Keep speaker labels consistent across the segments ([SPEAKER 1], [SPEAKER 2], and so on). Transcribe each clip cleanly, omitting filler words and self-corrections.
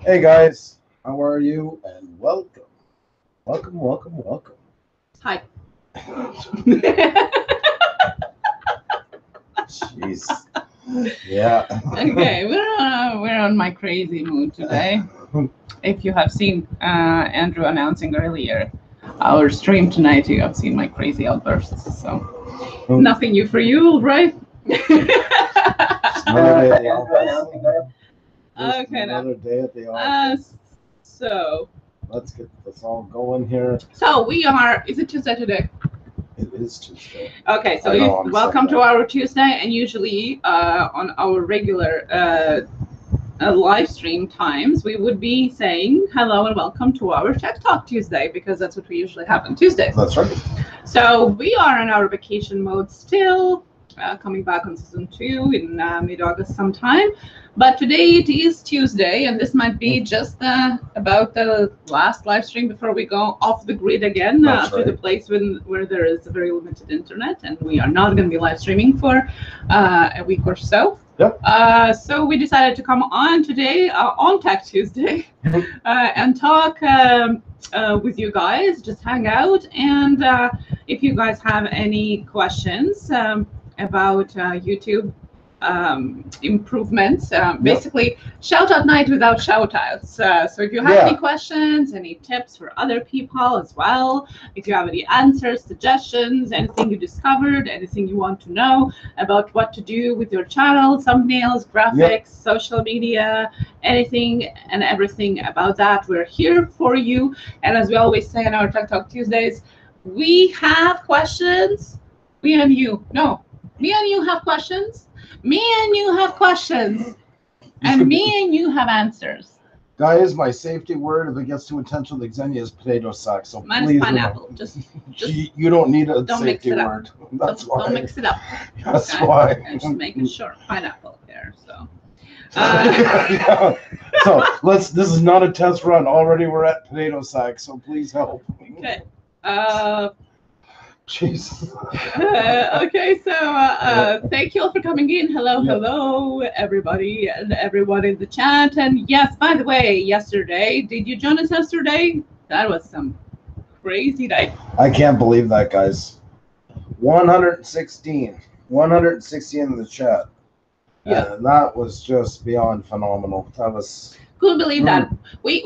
[SPEAKER 1] Hey guys, how are you? And welcome. Welcome.
[SPEAKER 2] Hi.
[SPEAKER 1] Jeez. Yeah.
[SPEAKER 2] Okay, we're on my crazy mood today. If you have seen Andrew announcing earlier our stream tonight, you have seen my crazy outbursts. So nothing new for you, right?
[SPEAKER 1] Another day at the office.
[SPEAKER 2] Okay,
[SPEAKER 1] Another day at the office.
[SPEAKER 2] So
[SPEAKER 1] Let's get this all going here.
[SPEAKER 2] So we are. Is it Tuesday today?
[SPEAKER 1] It is Tuesday.
[SPEAKER 2] Okay, so welcome to our Tuesday, and usually on our regular live stream times, we would be saying hello and welcome to our Tech Talk Tuesday, because that's what we usually have on Tuesdays.
[SPEAKER 1] That's right.
[SPEAKER 2] So we are in our vacation mode still, coming back on season 2 in mid-August sometime. But today it is Tuesday, and this might be just about the last live stream before we go off the grid again to the place where there is a very limited internet, and we are not going to be live streaming for a week or so.
[SPEAKER 1] Yep.
[SPEAKER 2] So we decided to come on today on Tech Tuesday and talk with you guys, just hang out, and if you guys have any questions about YouTube improvements, basically shout out night without shout outs. So if you have any questions, any tips for other people as well, if you have any answers, suggestions, anything you discovered, anything you want to know about what to do with your channel, thumbnails, graphics, social media, anything and everything about that, we're here for you. And as we always say in our Tech Talk Tuesdays, we have questions. Me and you have questions. Me and you have questions, and me and you have answers.
[SPEAKER 1] Guys, my safety word, if it gets too intentional, the Xenia is potato sack. So
[SPEAKER 2] mine
[SPEAKER 1] please
[SPEAKER 2] is pineapple. Just
[SPEAKER 1] you don't need a safety word. That's why.
[SPEAKER 2] Don't mix it up.
[SPEAKER 1] That's why.
[SPEAKER 2] I'm just making sure pineapple there. So.
[SPEAKER 1] So this is not a test run. Already we're at potato sack. So please help.
[SPEAKER 2] Okay.
[SPEAKER 1] Jesus.
[SPEAKER 2] Okay, so thank you all for coming in. Hello, everybody and everyone in the chat. And yes, by the way, yesterday, did you join us yesterday? That was some crazy night.
[SPEAKER 1] I can't believe that, guys. 116 in the chat. Yeah, and that was just beyond phenomenal. That was.
[SPEAKER 2] Couldn't believe that. We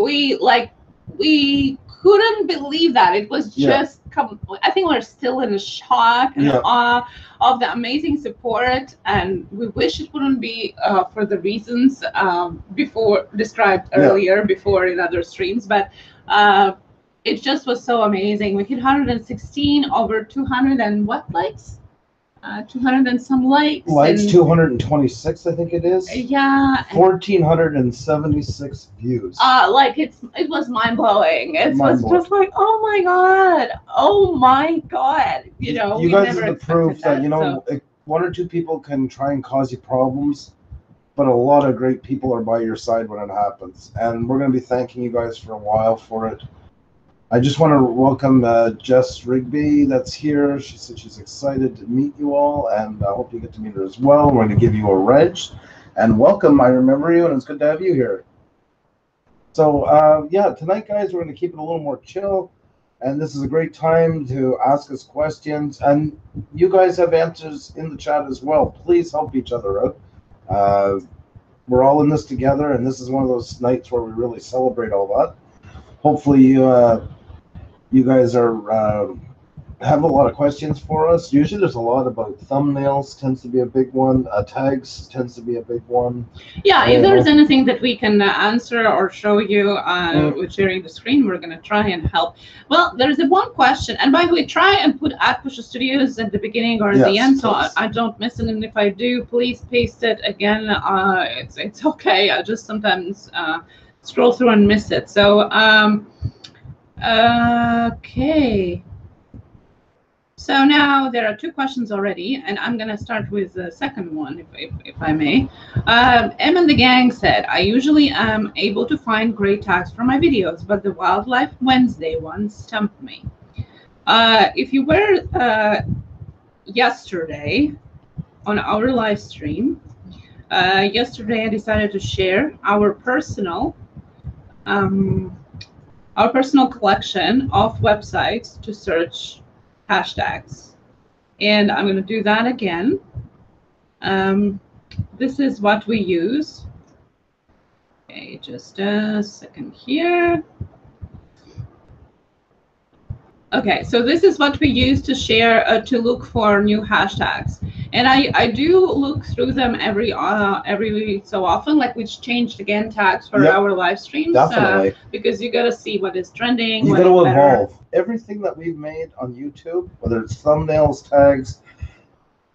[SPEAKER 2] couldn't believe that. It was just I think we're still in shock and awe of the amazing support, and we wish it wouldn't be for the reasons before described earlier before in other streams, but it just was so amazing. We hit 116 over 200 and what likes? 200 and some likes.
[SPEAKER 1] 226, I think it is.
[SPEAKER 2] Yeah.
[SPEAKER 1] 1,476 views.
[SPEAKER 2] It was mind blowing. It was just like, oh my god.
[SPEAKER 1] You guys are the proof that one or two people can try and cause you problems, but a lot of great people are by your side when it happens, and we're going to be thanking you guys for a while for it. I just want to welcome Jess Rigby that's here. She said she's excited to meet you all, and I hope you get to meet her as well. We're going to give you a reg. And welcome, I remember you, and it's good to have you here. So, tonight, guys, we're going to keep it a little more chill, and this is a great time to ask us questions. And you guys have answers in the chat as well. Please help each other out. We're all in this together, and this is one of those nights where we really celebrate all that. Hopefully, you guys are have a lot of questions for us. Usually there's a lot about thumbnails, tends to be a big one. Tags tends to be a big one.
[SPEAKER 2] Yeah, if there's anything that we can answer or show you with sharing the screen, we're going to try and help. Well, there's one question, and by the way, try and put at Puša Studios at the beginning or at the end, so I don't miss it. And if I do, please paste it again. It's okay. I just sometimes scroll through and miss it. So, okay. So now there are two questions already, and I'm going to start with the second one, if I may. M and the gang said, I usually am able to find great tags for my videos, but the Wildlife Wednesday one stumped me. If you were yesterday on our live stream, yesterday I decided to share our personal our personal collection of websites to search hashtags. And I'm going to do that again. This is what we use. Okay, just a second here. Okay, so this is what we use to share, to look for new hashtags. And I do look through them every so often, like we've changed again tags for our live streams.
[SPEAKER 1] Definitely.
[SPEAKER 2] Because you got to see what is trending.
[SPEAKER 1] You got to evolve. Everything that we've made on YouTube, whether it's thumbnails, tags,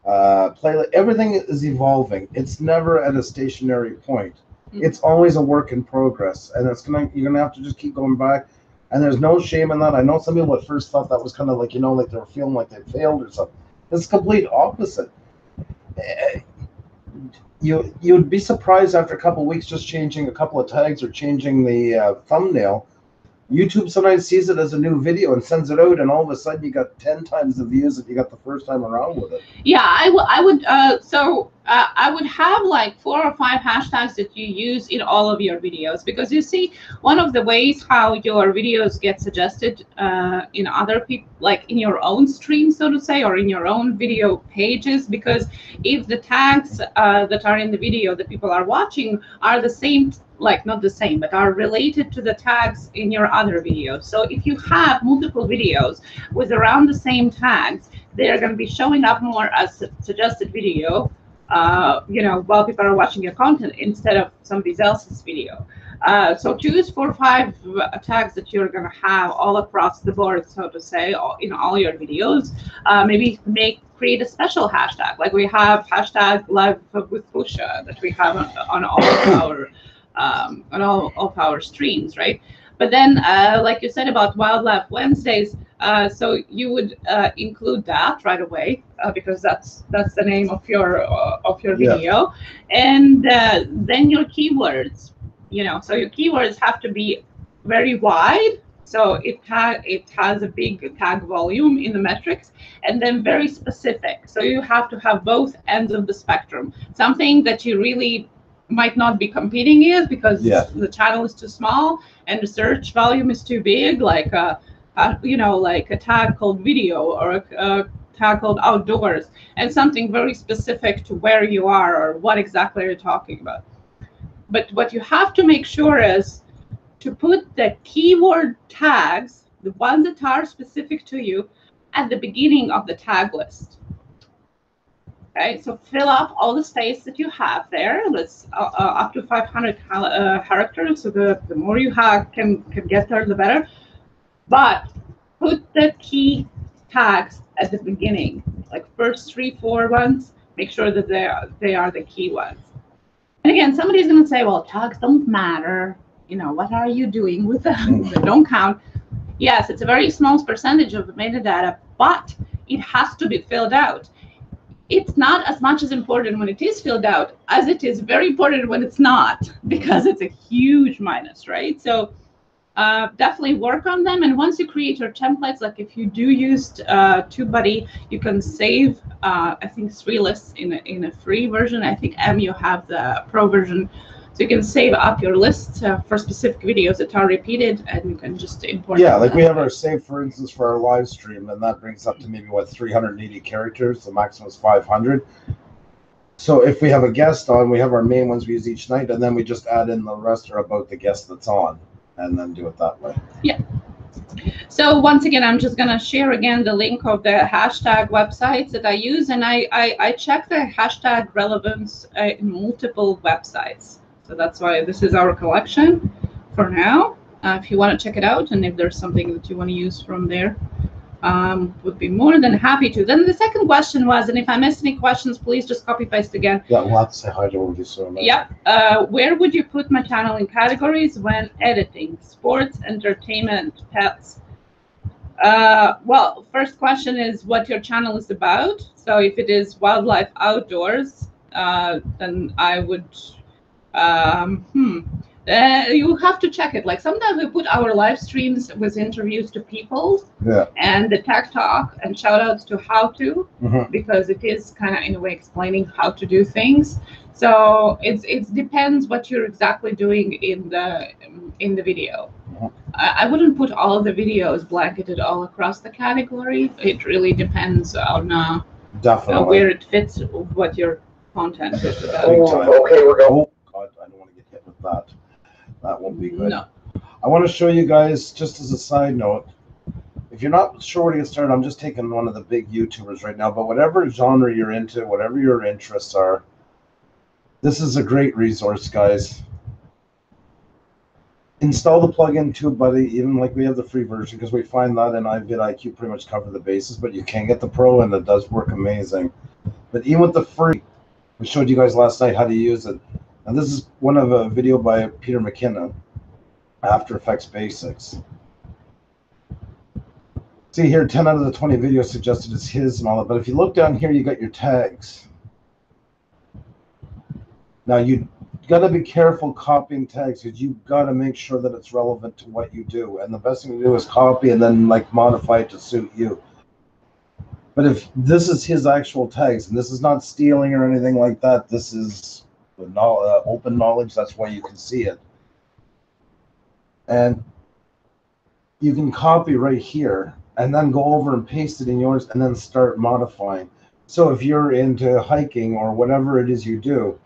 [SPEAKER 1] playlist, everything is evolving. It's never at a stationary point. It's always a work in progress, and you're gonna have to just keep going back. And there's no shame in that. I know some people at first thought that was kind of like, like they were feeling like they failed or something. It's the complete opposite. You'd be surprised after a couple of weeks just changing a couple of tags or changing the thumbnail. YouTube sometimes sees it as a new video and sends it out, and all of a sudden you got 10 times the views that you got the first time around with it.
[SPEAKER 2] Yeah, I would have like 4 or 5 hashtags that you use in all of your videos, because you see, one of the ways how your videos get suggested in other people, like in your own stream, so to say, or in your own video pages, because if the tags that are in the video that people are watching are the same, like not the same, but are related to the tags in your other videos. So if you have multiple videos with around the same tags, they're going to be showing up more as suggested video, while people are watching your content instead of somebody else's video. So choose 4 or 5 tags that you're going to have all across the board, so to say, in all your videos. Maybe create a special hashtag, like we have hashtag live with Puša that we have on all of our streams, right? But then, like you said about Wildlife Wednesdays, so you would include that right away, because that's the name of your video, and then your keywords. So your keywords have to be very wide, so it has a big tag volume in the metrics, and then very specific. So you have to have both ends of the spectrum. Something that you really might not be competing with because the channel is too small and the search volume is too big, like like a tag called video or a tag called outdoors, and something very specific to where you are or what exactly you're talking about. But what you have to make sure is to put the keyword tags, the ones that are specific to you, at the beginning of the tag list. Okay, so fill up all the space that you have there. That's up to 500 characters. So the more you can get there, the better. But put the key tags at the beginning, like first 3, 4 ones. Make sure that they are the key ones. And again, somebody's going to say, well, tags don't matter. What are you doing with them? They don't count. Yes, it's a very small percentage of the metadata, but it has to be filled out. It's not as much as important when it is filled out as it is very important when it's not, because it's a huge minus, right? So definitely work on them. And once you create your templates, like if you do use TubeBuddy, you can save, I think, 3 lists in a free version. I think, you have the pro version. So you can save up your lists for specific videos that are repeated, and you can just import them.
[SPEAKER 1] Like we have our save, for instance, for our live stream, and that brings up to maybe, 380 characters. The maximum is 500. So if we have a guest on, we have our main ones we use each night, and then we just add in the rest are about the guest that's on, and then do it that way.
[SPEAKER 2] Yeah. So once again, I'm just going to share again the link of the hashtag websites that I use, and I check the hashtag relevance in multiple websites. So that's why this is our collection for now. If you want to check it out, and if there's something that you want to use from there, would be more than happy to. Then the second question was, and if I missed any questions, please just copy paste again.
[SPEAKER 1] Yeah, we'll have to say hi to all so much.
[SPEAKER 2] Yep. Where would you put my channel in categories when editing? Sports, entertainment, pets. Well, first question is what your channel is about. So if it is wildlife outdoors, then I would You have to check it. Like sometimes we put our live streams with interviews to people, and the tech talk and shout outs to how to, because it is kind of in a way explaining how to do things. So it depends what you're exactly doing in the video. I wouldn't put all of the videos blanketed all across the category. It really depends on where it fits what your content is about.
[SPEAKER 1] Okay, we're going. Oh God, I don't want to get hit with that. That won't be good. No. I want to show you guys, just as a side note, if you're not sure where to get started, I'm just taking one of the big YouTubers right now, but whatever genre you're into, whatever your interests are, this is a great resource, guys. Install the plugin TubeBuddy, even like we have the free version, because we find that and vidIQ pretty much cover the bases, but you can get the pro and it does work amazing. But even with the free, we showed you guys last night how to use it. And this is one of a video by Peter McKinnon, After Effects Basics. See here, 10 out of the 20 videos suggested is his and all that. But if you look down here, you got your tags. Now you got to be careful copying tags, because you got to make sure that it's relevant to what you do. And the best thing to do is copy and then like modify it to suit you. But if this is his actual tags, and this is not stealing or anything like that, this is open knowledge. That's why you can see it. And you can copy right here and then go over and paste it in yours and then start modifying. So if you're into hiking or whatever it is you do,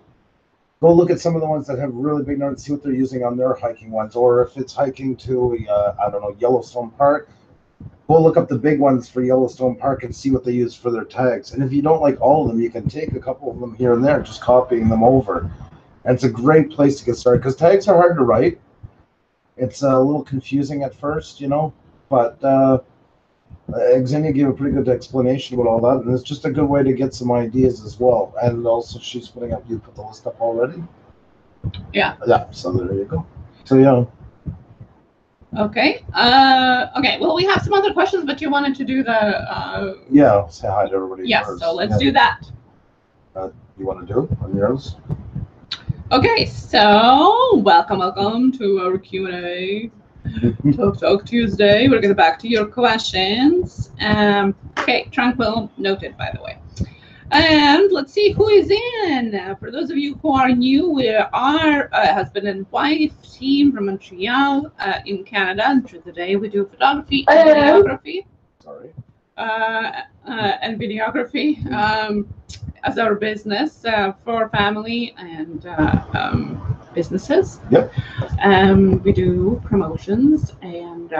[SPEAKER 1] go look at some of the ones that have really big numbers, see what they're using on their hiking ones. Or if it's hiking to, I don't know, Yellowstone Park, go look up the big ones for Yellowstone Park and see what they use for their tags. And if you don't like all of them, you can take a couple of them here and there, just copying them over. And it's a great place to get started, because tags are hard to write. It's a little confusing at first, you know, but Xenia gave a pretty good explanation about all that, and it's just a good way to get some ideas as well. And also, she's putting up, you put the list up already?
[SPEAKER 2] Yeah.
[SPEAKER 1] Yeah, so there you go. So, yeah.
[SPEAKER 2] Okay. Okay, well, we have some other questions, but you wanted to do the...
[SPEAKER 1] Yeah, say hi to everybody.
[SPEAKER 2] Yes, so let's do that.
[SPEAKER 1] You want to do it on yours?
[SPEAKER 2] Okay, so welcome to our Q&A. Talk Tuesday. We're going back to your questions. Okay, tranquil noted, by the way. And let's see who is in. For those of you who are new, we are a husband and wife team from Montreal in Canada. And today we do photography and videography.
[SPEAKER 1] Sorry.
[SPEAKER 2] And videography as our business for family and businesses.
[SPEAKER 1] Yep.
[SPEAKER 2] We do promotions and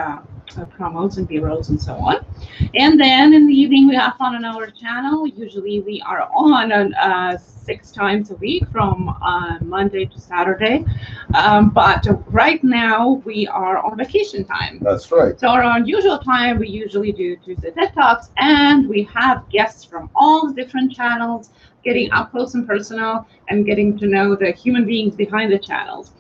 [SPEAKER 2] promos and B-rolls and so on. And then in the evening we have fun on our channel. Usually we are on 6 times a week from Monday to Saturday. But right now we are on vacation time.
[SPEAKER 1] That's right.
[SPEAKER 2] So our usual time we usually do Tuesday TED Talks, and we have guests from all the different channels, getting up close and personal and getting to know the human beings behind the channels.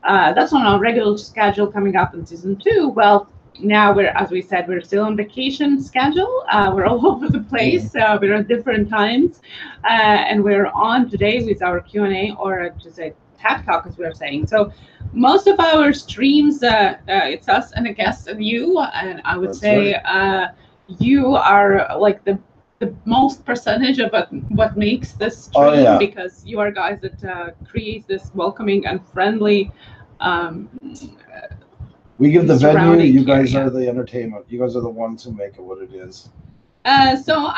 [SPEAKER 2] That's on our regular schedule coming up in season 2. Well, now as we said, we're still on vacation schedule. We're all over the place. We're at different times. And we're on today with our Q&A, or just a TED Talk, as we're saying. So most of our streams, it's us and a guest and you. And I would say you are like the most percentage of what makes this stream, because you are guys that create this welcoming and friendly
[SPEAKER 1] we give the venue, you guys are the entertainment. You guys are the ones who make it what it is.
[SPEAKER 2] So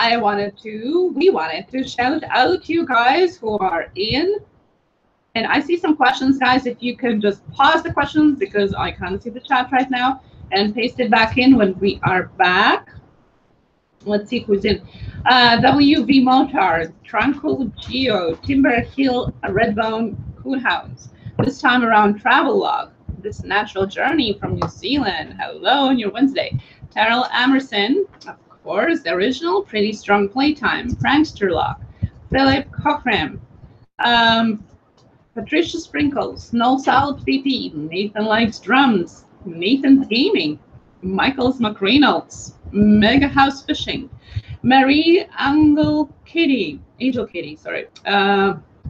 [SPEAKER 2] we wanted to shout out you guys who are in. And I see some questions, guys. If you could just pause the questions, because I can't see the chat right now, and paste it back in when we are back. Let's see who's in. WV Motard, Tranquil Geo, Timber Hill, Redbone, Coonhounds. This time around, Travel Log, This Natural Journey from New Zealand. Hello on your Wednesday. Terrell Emerson, of course, the original Pretty Strong Playtime. Prankster Log, Philip Cochran, Patricia Sprinkles, No Salad PP, Nathan Likes Drums, Nathan's Gaming, Michael's McReynolds, Mega House Fishing, Marie Angel Kitty, sorry,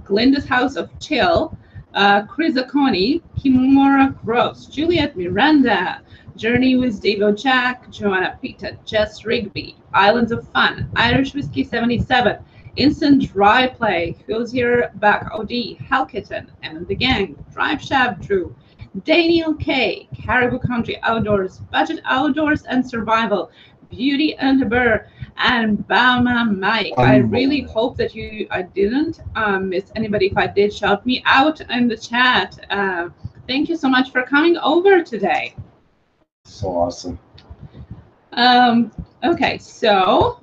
[SPEAKER 2] Glinda's House of Chill, Chris Oconi, Kimura Gross, Juliet Miranda, Journey with Davo Jack, Joanna Pita, Jess Rigby, Islands of Fun, Irish Whiskey 77, Instant Dry Play, Who's Here Back OD, Hell Kitten, and the Gang, Drive Shaft Drew, Daniel K, Caribou Country Outdoors, Budget Outdoors and Survival, Beauty and Burr, and Bama Mike. I really hope that I didn't miss anybody. If I did, shout me out in the chat. Thank you so much for coming over today.
[SPEAKER 1] So awesome.
[SPEAKER 2] Okay, so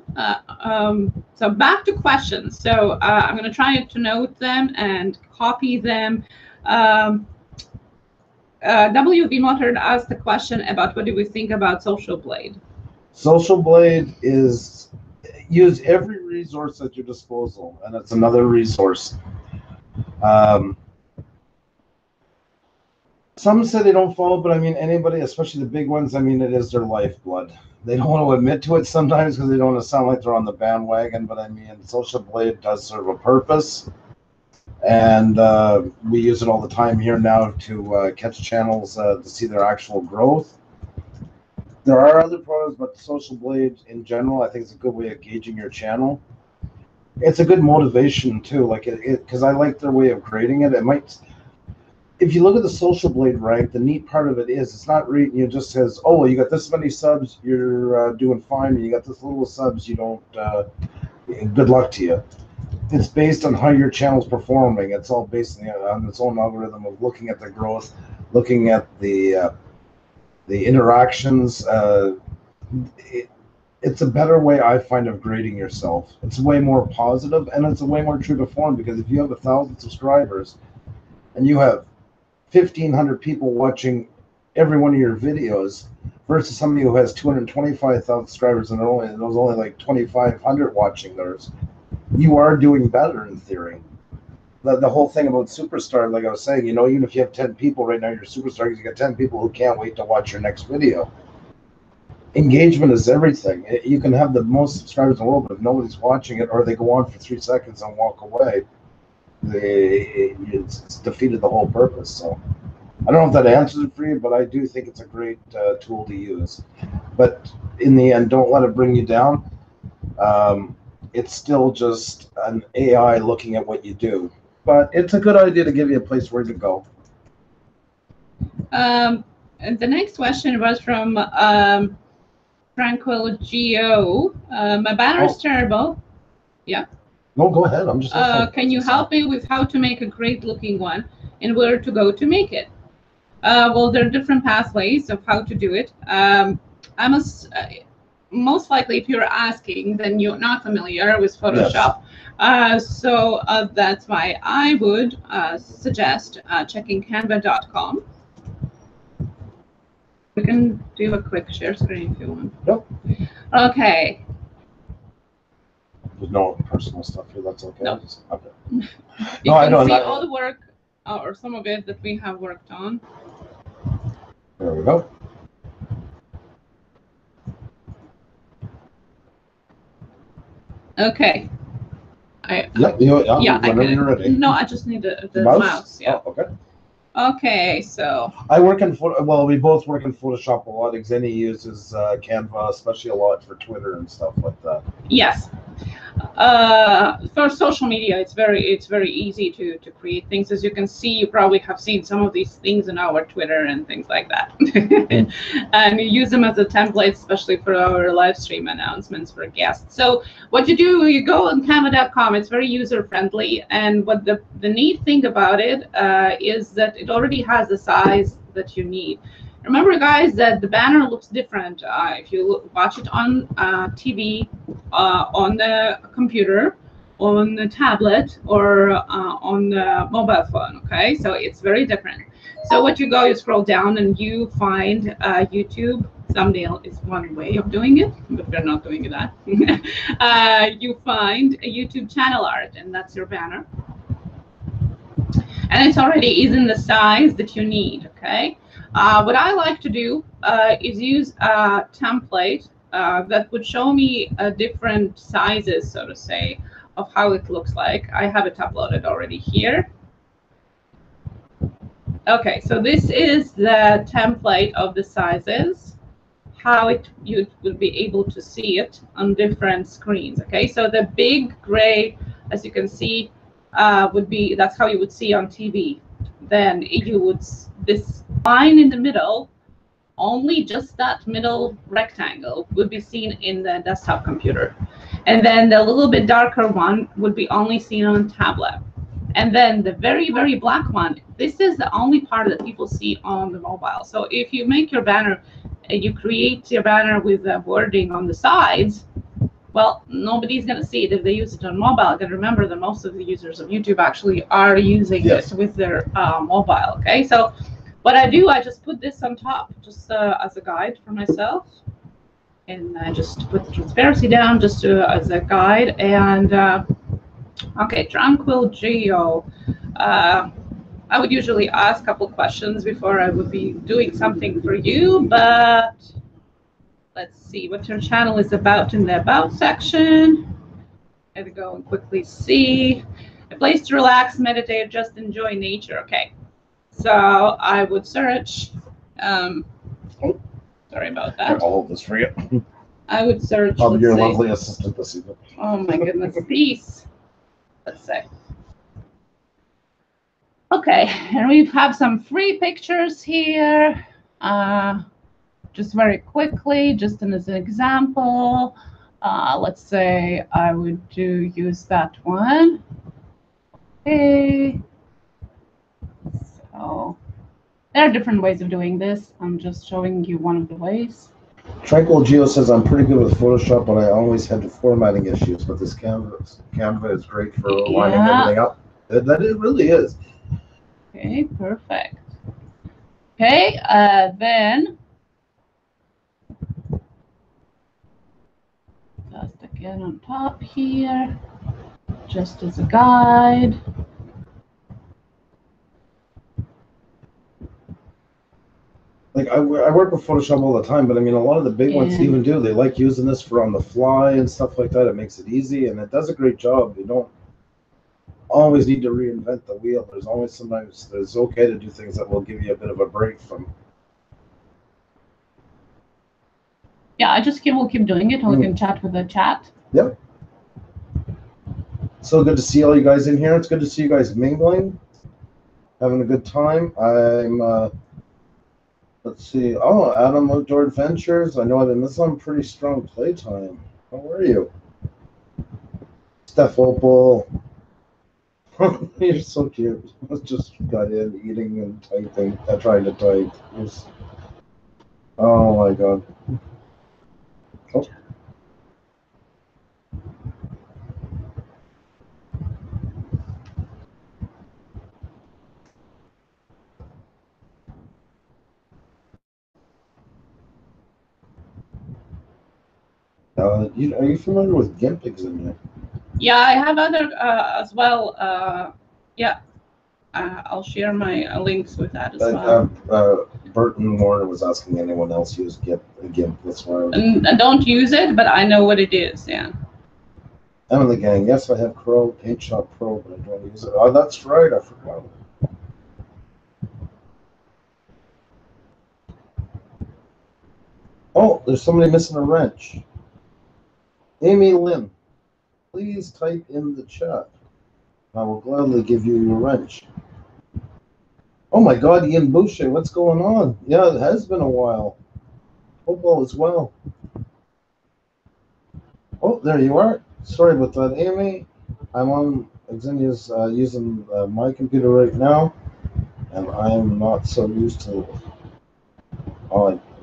[SPEAKER 2] so back to questions. So I'm going to try to note them and copy them. WV Motor asked the question about what do we think about Social Blade.
[SPEAKER 1] Social Blade is use every resource at your disposal, and it's another resource. Some say they don't follow, but I mean, anybody, especially the big ones, I mean, it is their lifeblood. They don't want to admit to it sometimes because they don't want to sound like they're on the bandwagon, but I mean, Social Blade does serve a purpose. And we use it all the time here now to catch channels to see their actual growth. There are other programs, but Social Blade in general, I think it's a good way of gauging your channel. It's a good motivation too, like because I like their way of creating it. It might, if you look at the Social Blade rank, the neat part of it is it's not reading. It just says, oh, you got this many subs, you're doing fine, and you got this little subs, you don't. Good luck to you. It's based on how your channel's performing. It's all based on its own algorithm of looking at the growth, looking at the interactions. It's a better way, I find, of grading yourself. It's way more positive, and it's a way more true to form, because if you have 1,000 subscribers and you have 1,500 people watching every one of your videos versus somebody who has 225,000 subscribers and there's only like 2,500 watching theirs, you are doing better in theory. The whole thing about Superstar, like I was saying, even if you have 10 people right now, you're Superstar because you got 10 people who can't wait to watch your next video. Engagement is everything. You can have the most subscribers in the world, but if nobody's watching it or they go on for 3 seconds and walk away, it's defeated the whole purpose. So I don't know if that answers it for you, but I do think it's a great tool to use. But in the end, don't let it bring you down. It's still just an AI looking at what you do. But it's a good idea to give you a place where to go.
[SPEAKER 2] And the next question was from Tranquil Geo. My banner is terrible. Yeah.
[SPEAKER 1] No, go ahead. I'm just.
[SPEAKER 2] Can you help me with how to make a great looking one and where to go to make it? Well, there are different pathways of how to do it. Most likely, if you're asking, then you're not familiar with Photoshop. Yes. So that's why I would suggest checking canva.com. We can do a quick share screen if you want.
[SPEAKER 1] Yep.
[SPEAKER 2] Okay.
[SPEAKER 1] There's no personal stuff here. That's okay.
[SPEAKER 2] No.
[SPEAKER 1] Okay.
[SPEAKER 2] You can see all the work, or some of it, that we have worked on.
[SPEAKER 1] There we go.
[SPEAKER 2] Okay.
[SPEAKER 1] Whenever you're ready.
[SPEAKER 2] No, I just need the mouse. Yeah.
[SPEAKER 1] Oh, okay.
[SPEAKER 2] Okay, so
[SPEAKER 1] I work in we both work in Photoshop a lot. Xeni uses Canva, especially a lot for Twitter and stuff like that.
[SPEAKER 2] Yes. For social media, it's very easy to create things. As you can see, you probably have seen some of these things in our Twitter and things like that. And you use them as a template, especially for our live stream announcements for guests. So what you do, you go on canva.com. It's very user friendly, and what the neat thing about it is that it already has the size that you need. Remember, guys, that the banner looks different if you watch it on TV, on the computer, on the tablet, or on the mobile phone, okay? So it's very different. So what you go, you scroll down and you find YouTube. Thumbnail is one way of doing it, but we're not doing that. You find a YouTube channel art, and that's your banner. And it's already in the size that you need, okay? What I like to do is use a template that would show me different sizes, so to say, of how it looks like. I have it uploaded already here. Okay, so this is the template of the sizes, how you will be able to see it on different screens. Okay, so the big gray, as you can see, would be, that's how you would see on TV. Then you would, this line in the middle, only just that middle rectangle would be seen in the desktop computer. And then the little bit darker one would be only seen on tablet. And then the very, very black one, this is the only part that people see on the mobile. So if you make your banner, you create your banner with the wording on the sides, well, nobody's going to see it if they use it on mobile. And remember that most of the users of YouTube actually are using it with their mobile. Okay, so what I do, I just put this on top, just as a guide for myself. And I just put the transparency down just as a guide. And okay, Tranquil Geo. I would usually ask a couple questions before I would be doing something for you, but let's see what your channel is about in the About section. I'd go and quickly see. A place to relax, meditate, just enjoy nature. Okay, so I would search. Sorry about that.
[SPEAKER 1] I'll hold this for you.
[SPEAKER 2] I would search.
[SPEAKER 1] I'll be your lovely assistant this evening.
[SPEAKER 2] Oh my goodness, peace. Let's say. Okay, and we have some free pictures here. Just very quickly, just as an example, let's say I would use that one. Okay. So there are different ways of doing this. I'm just showing you one of the ways.
[SPEAKER 1] Tranquil Geo says, I'm pretty good with Photoshop, but I always had formatting issues. But this Canva is great for lining everything up. That it really is.
[SPEAKER 2] Okay, perfect. Okay, then just again on top here, just as a guide.
[SPEAKER 1] Like I work with Photoshop all the time, but I mean, a lot of the big ones even do. They like using this for on the fly and stuff like that. It makes it easy, and it does a great job. You don't always need to reinvent the wheel. There's always sometimes it's okay to do things that will give you a bit of a break from.
[SPEAKER 2] Yeah, we'll keep doing it, and we can chat with the chat.
[SPEAKER 1] Yep. So good to see all you guys in here. It's good to see you guys mingling, having a good time. I'm. Let's see. Oh, Adam Outdoor Adventures. I know I've been missing pretty strong playtime. How are you? Steph Opal. You're so cute. I just got in eating and typing, trying to type. Oh my god. Are you familiar with GIMP examiner?
[SPEAKER 2] Yeah, I have other as well. Yeah, I'll share my links with that as well.
[SPEAKER 1] Burton Warner was asking anyone else use GIMP. That's why.
[SPEAKER 2] I don't use it, but I know what it is. Yeah.
[SPEAKER 1] I'm in the gang. Yes, I have PaintShop Pro, but I don't use it. Oh, that's right. I forgot. Oh, there's somebody missing a wrench. Amy Lynn, please type in the chat. I will gladly give you your wrench. Oh my God, Ian Boucher, what's going on? Yeah, it has been a while. Hope all is well. Oh, there you are. Sorry about that, Amy. I'm on Xenia's using my computer right now, and I'm not so used to.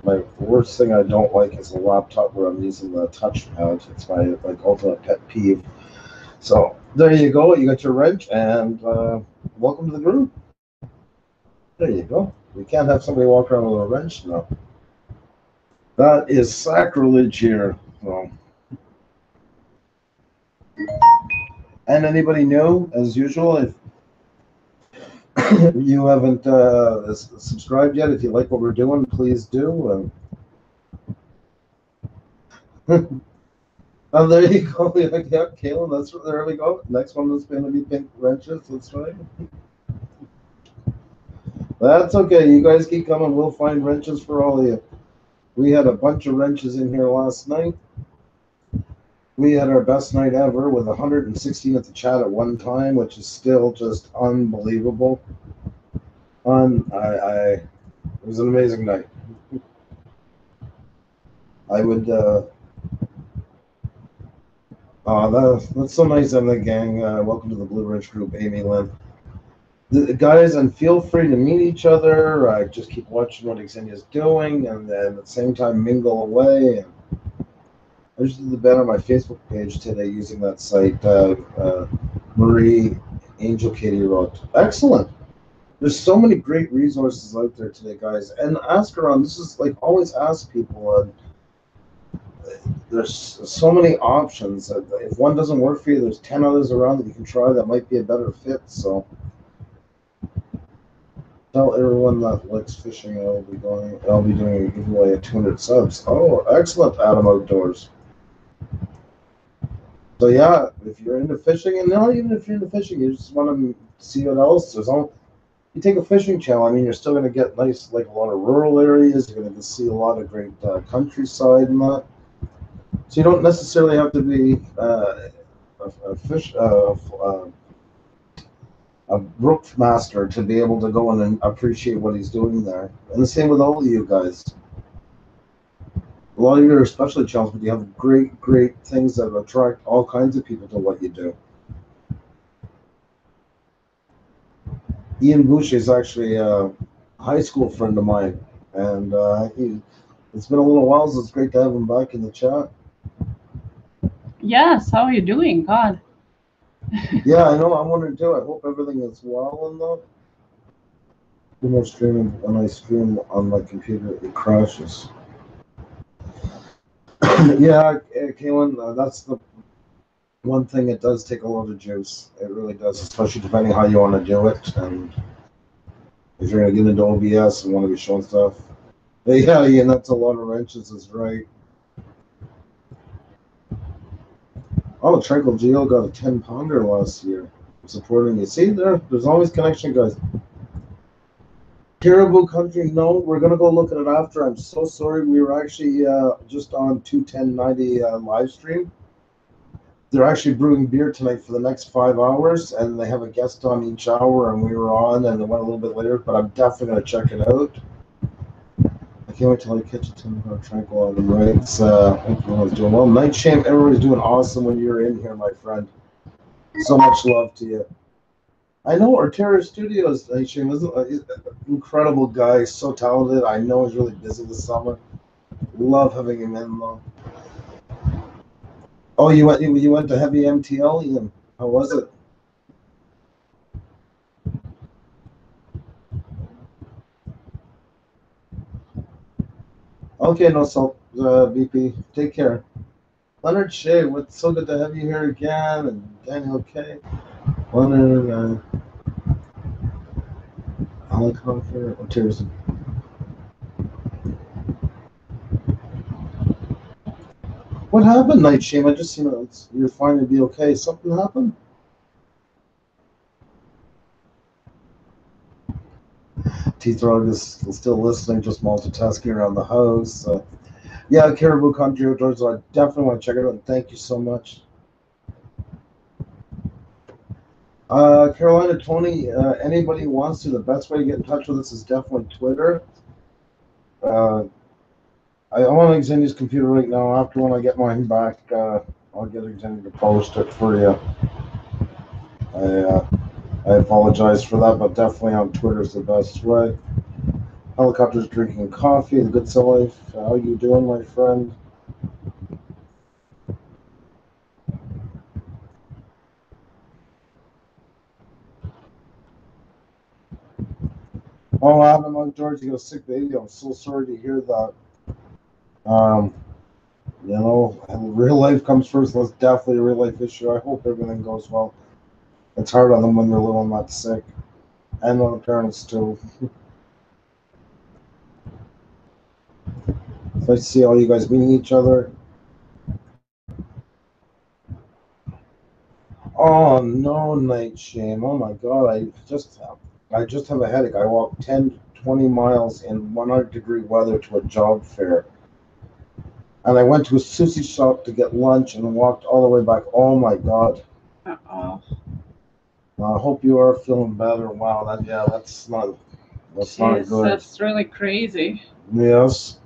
[SPEAKER 1] My worst thing I don't like is a laptop where I'm using the touchpad. It's my ultimate pet peeve. So there you go. You got your wrench, and welcome to the group. There you go. We can't have somebody walk around with a wrench now. That is sacrilege here. So. And anybody new, as usual, if you haven't subscribed yet, if you like what we're doing, please do. Oh, there you go. Yeah, Kaylin, there we go. Next one is going to be pink wrenches. That's right. That's okay. You guys keep coming. We'll find wrenches for all of you. We had a bunch of wrenches in here last night. We had our best night ever with 116 at the chat at one time, which is still just unbelievable. It was an amazing night. I would. That's so nice of the gang. Welcome to the Blue Ridge Group, Amy Lynn. The guys, and feel free to meet each other. Just keep watching what Xenia's doing, and then at the same time mingle away. And I just did the bet on my Facebook page today using that site. Marie Angel Katie wrote, "Excellent. There's so many great resources out there today, guys. And ask around. This is like always ask people. And there's so many options. If one doesn't work for you, there's 10 others around that you can try that might be a better fit. So tell everyone that likes fishing I'll be doing a giveaway at 200 subs. Oh, excellent, Adam Outdoors. So yeah, if you're into fishing, and not even if you're into fishing, you just want to see what else there's on. You take a fishing channel. I mean, you're still going to get nice, like a lot of rural areas. You're going to see a lot of great countryside and that. So you don't necessarily have to be a brook master to be able to go in and appreciate what he's doing there. And the same with all of you guys. A lot of you are especially challenged, but you have great, great things that attract all kinds of people to what you do. Ian Boucher is actually a high school friend of mine, and it's been a little while, so it's great to have him back in the chat.
[SPEAKER 2] Yes, how are you doing? God.
[SPEAKER 1] Yeah, I know. I'm wondering too. I hope everything is well in that. Too much streaming. When I stream on my computer, it crashes. Yeah, Kaylin, that's the one thing. It does take a lot of juice. It really does, especially depending how you want to do it. And if you're going to get into OBS and want to be showing stuff. But yeah, that's a lot of wrenches, is right. Oh, Tranquil Geo got a 10-pounder last year. Supporting you. See, there's always connection, guys. Caribou Country, no, we're going to go look at it after. I'm so sorry. We were actually just on 21090 live stream. They're actually brewing beer tonight for the next 5 hours, and they have a guest on each hour, and we were on, and it went a little bit later, but I'm definitely going to check it out. I can't wait till I catch a 10-pound Tranquil on them, right? Hope everyone's doing well. Night Shame, everybody's doing awesome when you're in here, my friend. So much love to you. I know Pusa Studios, Night Shame, is an incredible guy, so talented. I know he's really busy this summer. Love having him in, though. Oh, you went to Heavy MTL, Ian? How was it? Okay, no salt, BP. Take care. Leonard Shea, it's so good to have you here again, and Daniel K. Leonard, Helicopter, or Tears. What happened, Night Shame? I just, you're fine to be okay. Something happened? T-Throg is still listening, just multitasking around the house. Yeah, Caribou Country Outdoors, I definitely want to check it out, and thank you so much. Carolina, Tony, anybody who wants to, the best way to get in touch with us is definitely Twitter. I'm on Xenia's computer right now. After when I get mine back, I'll get Xenia to post it for you. I apologize for that, but definitely on Twitter is the best way. Helicopters drinking coffee, the good cell life. How you doing, my friend? Oh, Adam, I'm George. You got a sick baby. I'm so sorry to hear that. Real life comes first. That's definitely a real life issue. I hope everything goes well. It's hard on them when they're little and not sick, and on the parents too. It's nice to see all you guys meeting each other. Oh no, Night Shame. Oh my God, I just I just have a headache. I walked 10, 20 miles in 100-degree weather to a job fair. And I went to a sushi shop to get lunch and walked all the way back. Oh my God.
[SPEAKER 2] Uh-oh.
[SPEAKER 1] I hope you are feeling better. Wow, that's not good.
[SPEAKER 2] That's really crazy.
[SPEAKER 1] Yes.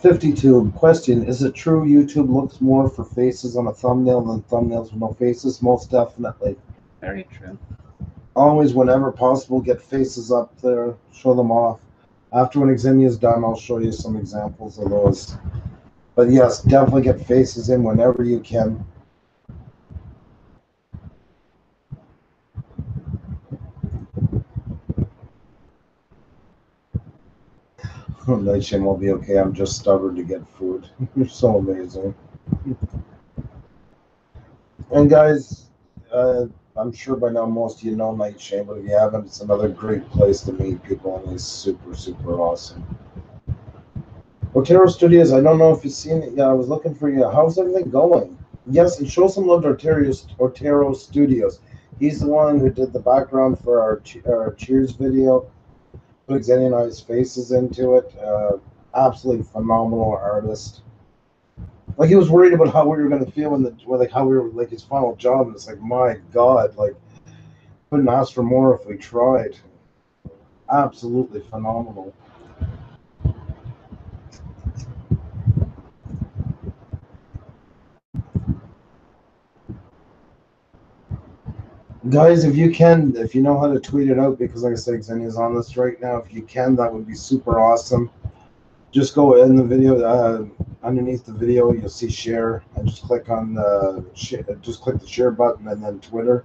[SPEAKER 1] 52. Question: is it true YouTube looks more for faces on a thumbnail than thumbnails with no faces? Most definitely.
[SPEAKER 2] Very true.
[SPEAKER 1] Always, whenever possible, get faces up there, show them off. After when Xenia is done, I'll show you some examples of those. But yes, definitely get faces in whenever you can. Nightshade will be okay. I'm just stubborn to get food. You're so amazing. And guys, I'm sure by now most of you know Nightshade, but if you haven't, it's another great place to meet people, and he's super, super awesome. Pusa Studios, I don't know if you've seen it. Yeah, I was looking for you. How's everything going? Yes, and show some love to Pusa Studios. He's the one who did the background for our Cheers video. Put Xenia and I's faces into it. Absolutely phenomenal artist. Like he was worried about how we were going to feel how we were like his final job. And it's like, my God, like couldn't ask for more if we tried. Absolutely phenomenal. Guys, if you know how to tweet it out, because like I said, Xenia's on this right now. If you can, that would be super awesome. Just go in the video, underneath the video, you'll see share, and just click on just click the share button, and then Twitter.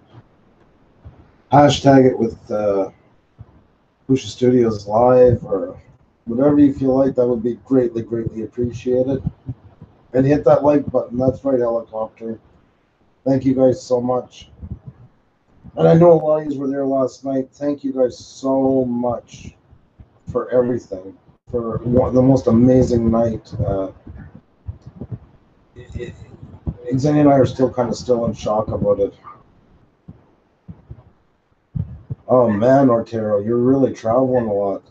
[SPEAKER 1] Hashtag it with Puša Studios Live or whatever you feel like. That would be greatly, greatly appreciated. And hit that like button. That's right, Helicopter. Thank you guys so much. And I know a lot of you were there last night. Thank you guys so much for everything, for the most amazing night. Xenia and I are still in shock about it. Oh man, Ortero, you're really traveling a lot.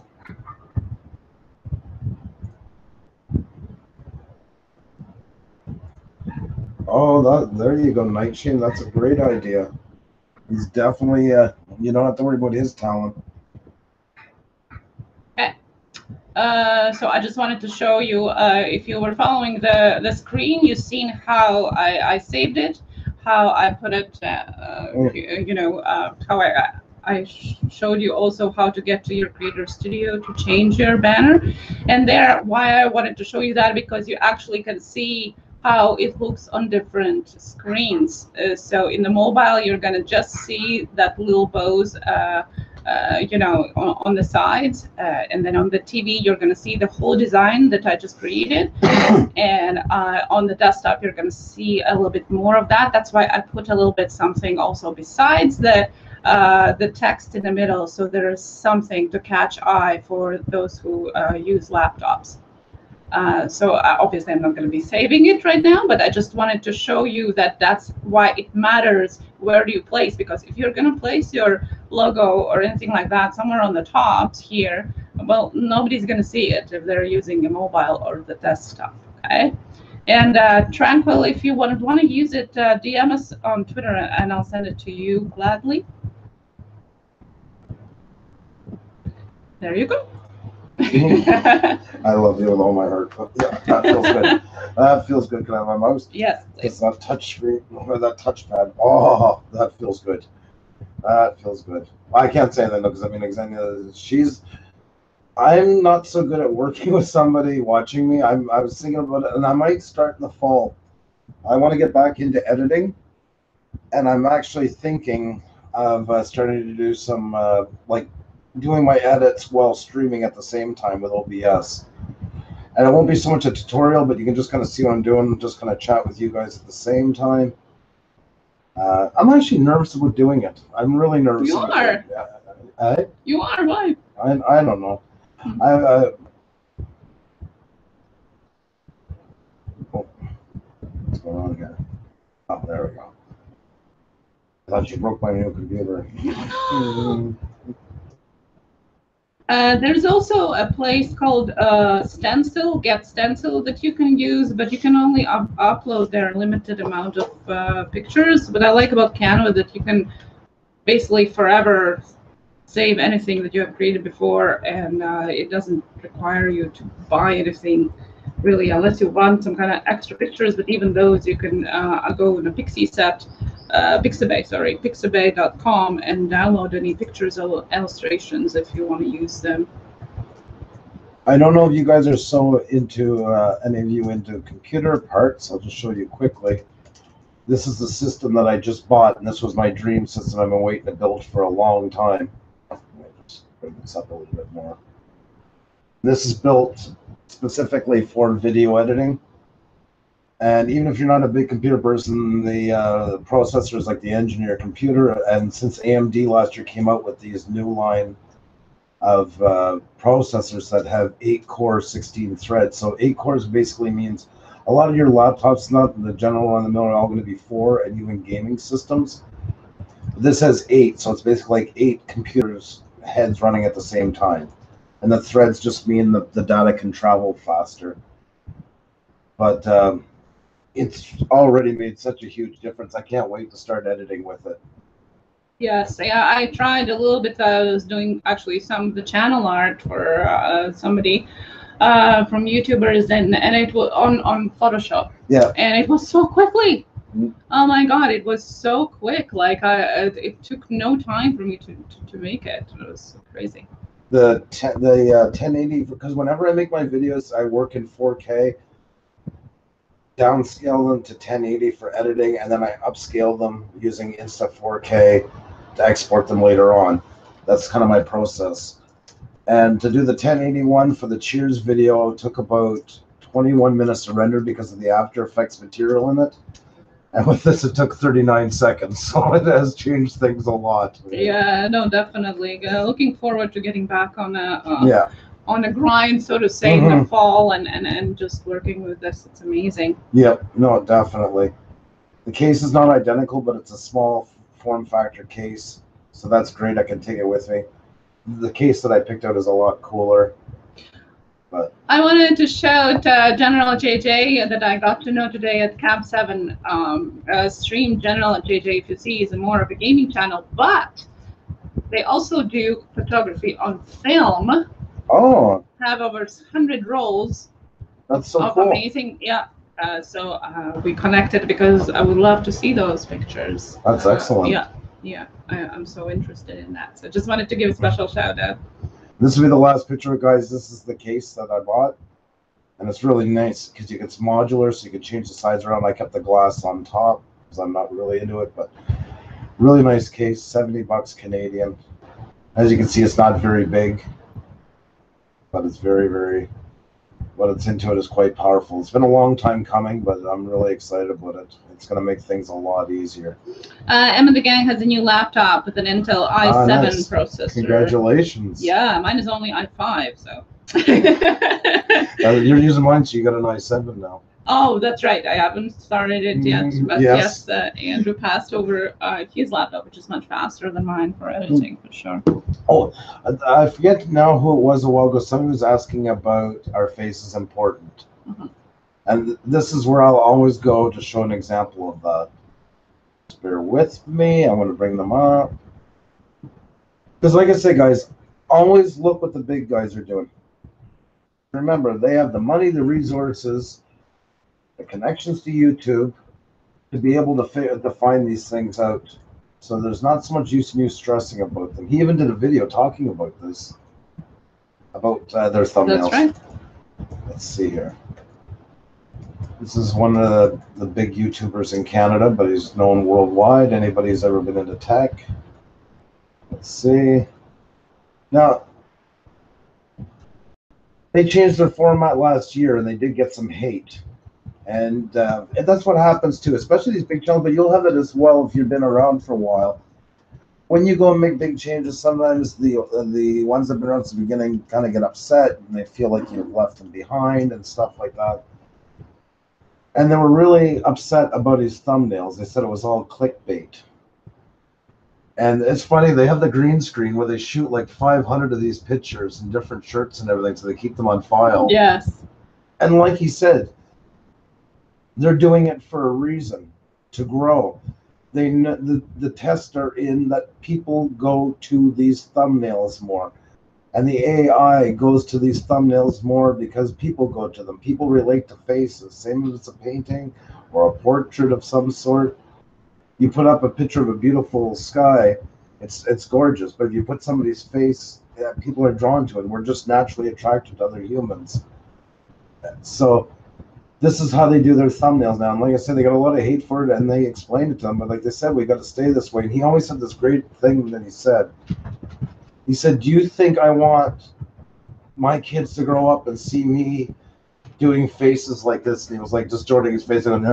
[SPEAKER 1] Oh, there you go, Nightshade. That's a great idea. He's definitely, you don't have to worry about his talent.
[SPEAKER 2] Okay. So I just wanted to show you, if you were following the screen, you've seen how I saved it, how I put it, how I showed you also how to get to your Creator Studio to change your banner. And there, why I wanted to show you that, because you actually can see how it looks on different screens. So in the mobile, you're going to just see that little bows, on the sides, and then on the TV, you're going to see the whole design that I just created. And on the desktop, you're going to see a little bit more of that. That's why I put a little bit something also besides the text in the middle, so there is something to catch eye for those who use laptops. So obviously I'm not going to be saving it right now, but I just wanted to show you that that's why it matters where do you place, because if you're going to place your logo or anything like that somewhere on the top here, well, nobody's going to see it if they're using a mobile or the desktop, okay? And Tranquil, if you want to use it, DM us on Twitter and I'll send it to you gladly. There you go.
[SPEAKER 1] I love you with all my heart. Yeah, that feels good. That feels good. Can I have my mouse?
[SPEAKER 2] Yes, please.
[SPEAKER 1] It's that touch screen or that touchpad. Oh, that feels good. That feels good. I can't say that because I mean, Xenia, I'm not so good at working with somebody watching me. I was thinking about it, and I might start in the fall. I want to get back into editing, and I'm actually thinking of starting to do some like doing my edits while streaming at the same time with OBS. And it won't be so much a tutorial, but you can just kind of see what I'm doing, just kind of chat with you guys at the same time. I'm actually nervous about doing it. I'm really nervous.
[SPEAKER 2] You are. You are, why?
[SPEAKER 1] I don't know. What's going on here? Oh, there we go. I thought you broke my new computer.
[SPEAKER 2] There's also a place called Stencil, Get Stencil, that you can use, but you can only upload their limited amount of pictures. What I like about Canva that you can basically forever save anything that you have created before, and it doesn't require you to buy anything really, unless you want some kind of extra pictures. But even those, you can go in a Pixabay.com and download any pictures or illustrations if you want to use them.
[SPEAKER 1] I don't know if you guys are so into, any of you into computer parts. I'll just show you quickly. This is the system that I just bought, and this was my dream system I've been waiting to build for a long time. Let me just bring this up a little bit more. This is built specifically for video editing. And even if you're not a big computer person, the processor is like the engine of your computer. And since AMD last year came out with these new line of processors that have 8-core, 16 threads. So 8 cores basically means a lot of your laptops, not the general run of the mill, are all going to be 4, and even gaming systems. This has 8, so it's basically like 8 computers heads running at the same time. And the threads just mean the data can travel faster. But it's already made such a huge difference. I can't wait to start editing with it.
[SPEAKER 2] Yes, yeah, I tried a little bit. I was doing actually some of the channel art for somebody from YouTubers, and it was on Photoshop.
[SPEAKER 1] Yeah.
[SPEAKER 2] And it was so quickly. Oh my God, it was so quick. Like it took no time for me to make it. It was so crazy.
[SPEAKER 1] The 1080, because whenever I make my videos, I work in 4K. Downscale them to 1080 for editing, and then I upscale them using Insta4K to export them later on. That's kind of my process. And to do the 1081 for the Cheers video, it took about 21 minutes to render because of the After Effects material in it. And with this, it took 39 seconds. So it has changed things a lot.
[SPEAKER 2] Yeah, no, definitely. Looking forward to getting back on a grind, so to say, in the fall, and just working with this. It's amazing.
[SPEAKER 1] Yep, no, definitely. The case is not identical, but it's a small form factor case, so that's great. I can take it with me. The case that I picked out is a lot cooler. But
[SPEAKER 2] I wanted to shout General JJ that I got to know today at Cab 7 stream. General JJ, if you see, is more of a gaming channel, but they also do photography on film.
[SPEAKER 1] Oh,
[SPEAKER 2] have over 100 rolls.
[SPEAKER 1] That's so cool.
[SPEAKER 2] Amazing, yeah. So we connected because I would love to see those pictures.
[SPEAKER 1] That's excellent.
[SPEAKER 2] Yeah, I'm so interested in that. So just wanted to give a special shout out.
[SPEAKER 1] This will be the last picture, guys. This is the case that I bought, and it's really nice because it's modular, so you can change the size around. I kept the glass on top because I'm not really into it, but really nice case, $70 Canadian. As you can see, it's not very big, but it's very, what it's into it is quite powerful. It's been a long time coming, but I'm really excited about it. It's going to make things a lot easier.
[SPEAKER 2] Emma the Gang has a new laptop with an Intel i7
[SPEAKER 1] nice.
[SPEAKER 2] processor.
[SPEAKER 1] Congratulations.
[SPEAKER 2] Yeah, mine is only i5, so.
[SPEAKER 1] You're using mine, so you got an i7 now.
[SPEAKER 2] Oh, that's right. I haven't started it yet, but yes, Andrew passed over his laptop, which is much faster than mine for editing, for sure.
[SPEAKER 1] Oh, I forget now who it was a while ago. Somebody was asking about our face is important. And this is where I'll always go to show an example of that. Just bear with me. I'm going to bring them up. Because like I say, guys, always look what the big guys are doing. Remember, they have the money, the resources, the connections to YouTube to be able to find these things out. So there's not so much use in you stressing about them. He even did a video talking about this, about their thumbnails.
[SPEAKER 2] That's right.
[SPEAKER 1] Let's see here. This is one of the big YouTubers in Canada, but he's known worldwide. Anybody who's ever been into tech. Let's see. Now, they changed their format last year, and they did get some hate. And that's what happens too, especially these big channels, but you'll have it as well if you've been around for a while. When you go and make big changes, sometimes the ones that have been around since the beginning kind of get upset, and they feel like you've left them behind and stuff like that. And they were really upset about his thumbnails. They said it was all clickbait. And it's funny, they have the green screen where they shoot like 500 of these pictures in different shirts and everything, so they keep them on file.
[SPEAKER 2] Yes.
[SPEAKER 1] And like he said, they're doing it for a reason, to grow. They know the tests are in that people go to these thumbnails more. And the AI goes to these thumbnails more because people go to them. People relate to faces. Same as it's a painting or a portrait of some sort. You put up a picture of a beautiful sky, it's gorgeous. But if you put somebody's face, people are drawn to it. We're just naturally attracted to other humans. So this is how they do their thumbnails now. And like I said, they got a lot of hate for it, and they explained it to them. But like they said, we got to stay this way. And he always had this great thing that he said. He said, do you think I want my kids to grow up and see me doing faces like this? And he was like distorting his face and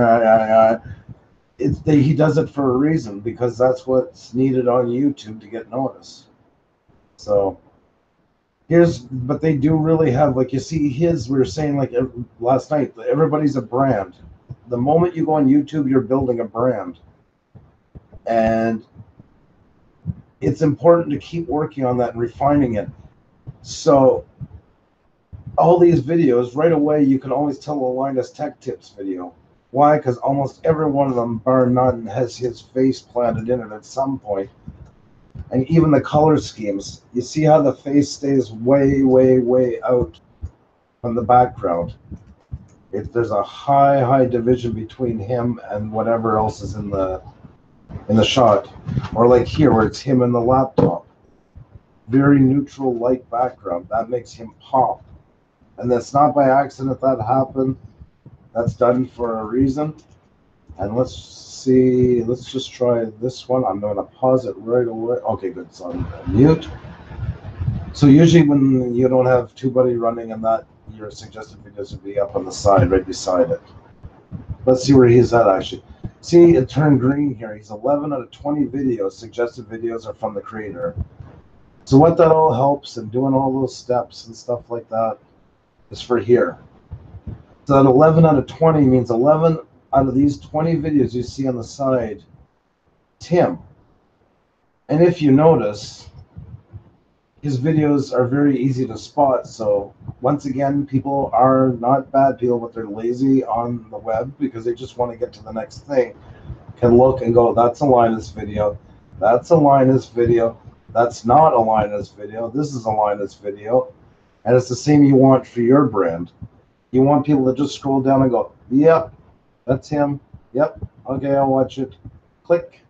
[SPEAKER 1] he does it for a reason, because that's what's needed on YouTube to get noticed. So but they do really have, like, you see his, we were saying like last night, everybody's a brand. The moment you go on YouTube, you're building a brand. And it's important to keep working on that and refining it. So all these videos, right away, you can always tell a Linus Tech Tips video. Why? Because almost every one of them, bar none, has his face planted in it at some point. And even the color schemes, you see how the face stays way, way, way out from the background. There's a high division between him and whatever else is in the shot. Or like here, where it's him and the laptop. Very neutral light background. That makes him pop. And that's not by accident that happened. That's done for a reason. And let's see, let's just try this one. I'm going to pause it right away. Okay, good. So I'm mute. So usually when you don't have TubeBuddy running and that, your suggested videos would be up on the side, right beside it. Let's see where he's at, actually. See, it turned green here. He's 11 out of 20 videos. Suggested videos are from the creator. So what that all helps, and doing all those steps and stuff like that, is for here. So that 11 out of 20 means 11 out of these 20 videos you see on the side, it's him. And if you notice, his videos are very easy to spot. So once again, people are not bad people, but they're lazy on the web because they just want to get to the next thing. Can look and go, that's a Linus video, that's a Linus video, that's not a Linus video, this is a Linus video. And it's the same you want for your brand. You want people to just scroll down and go, yep, that's him. Yep, okay, I'll watch it. Click.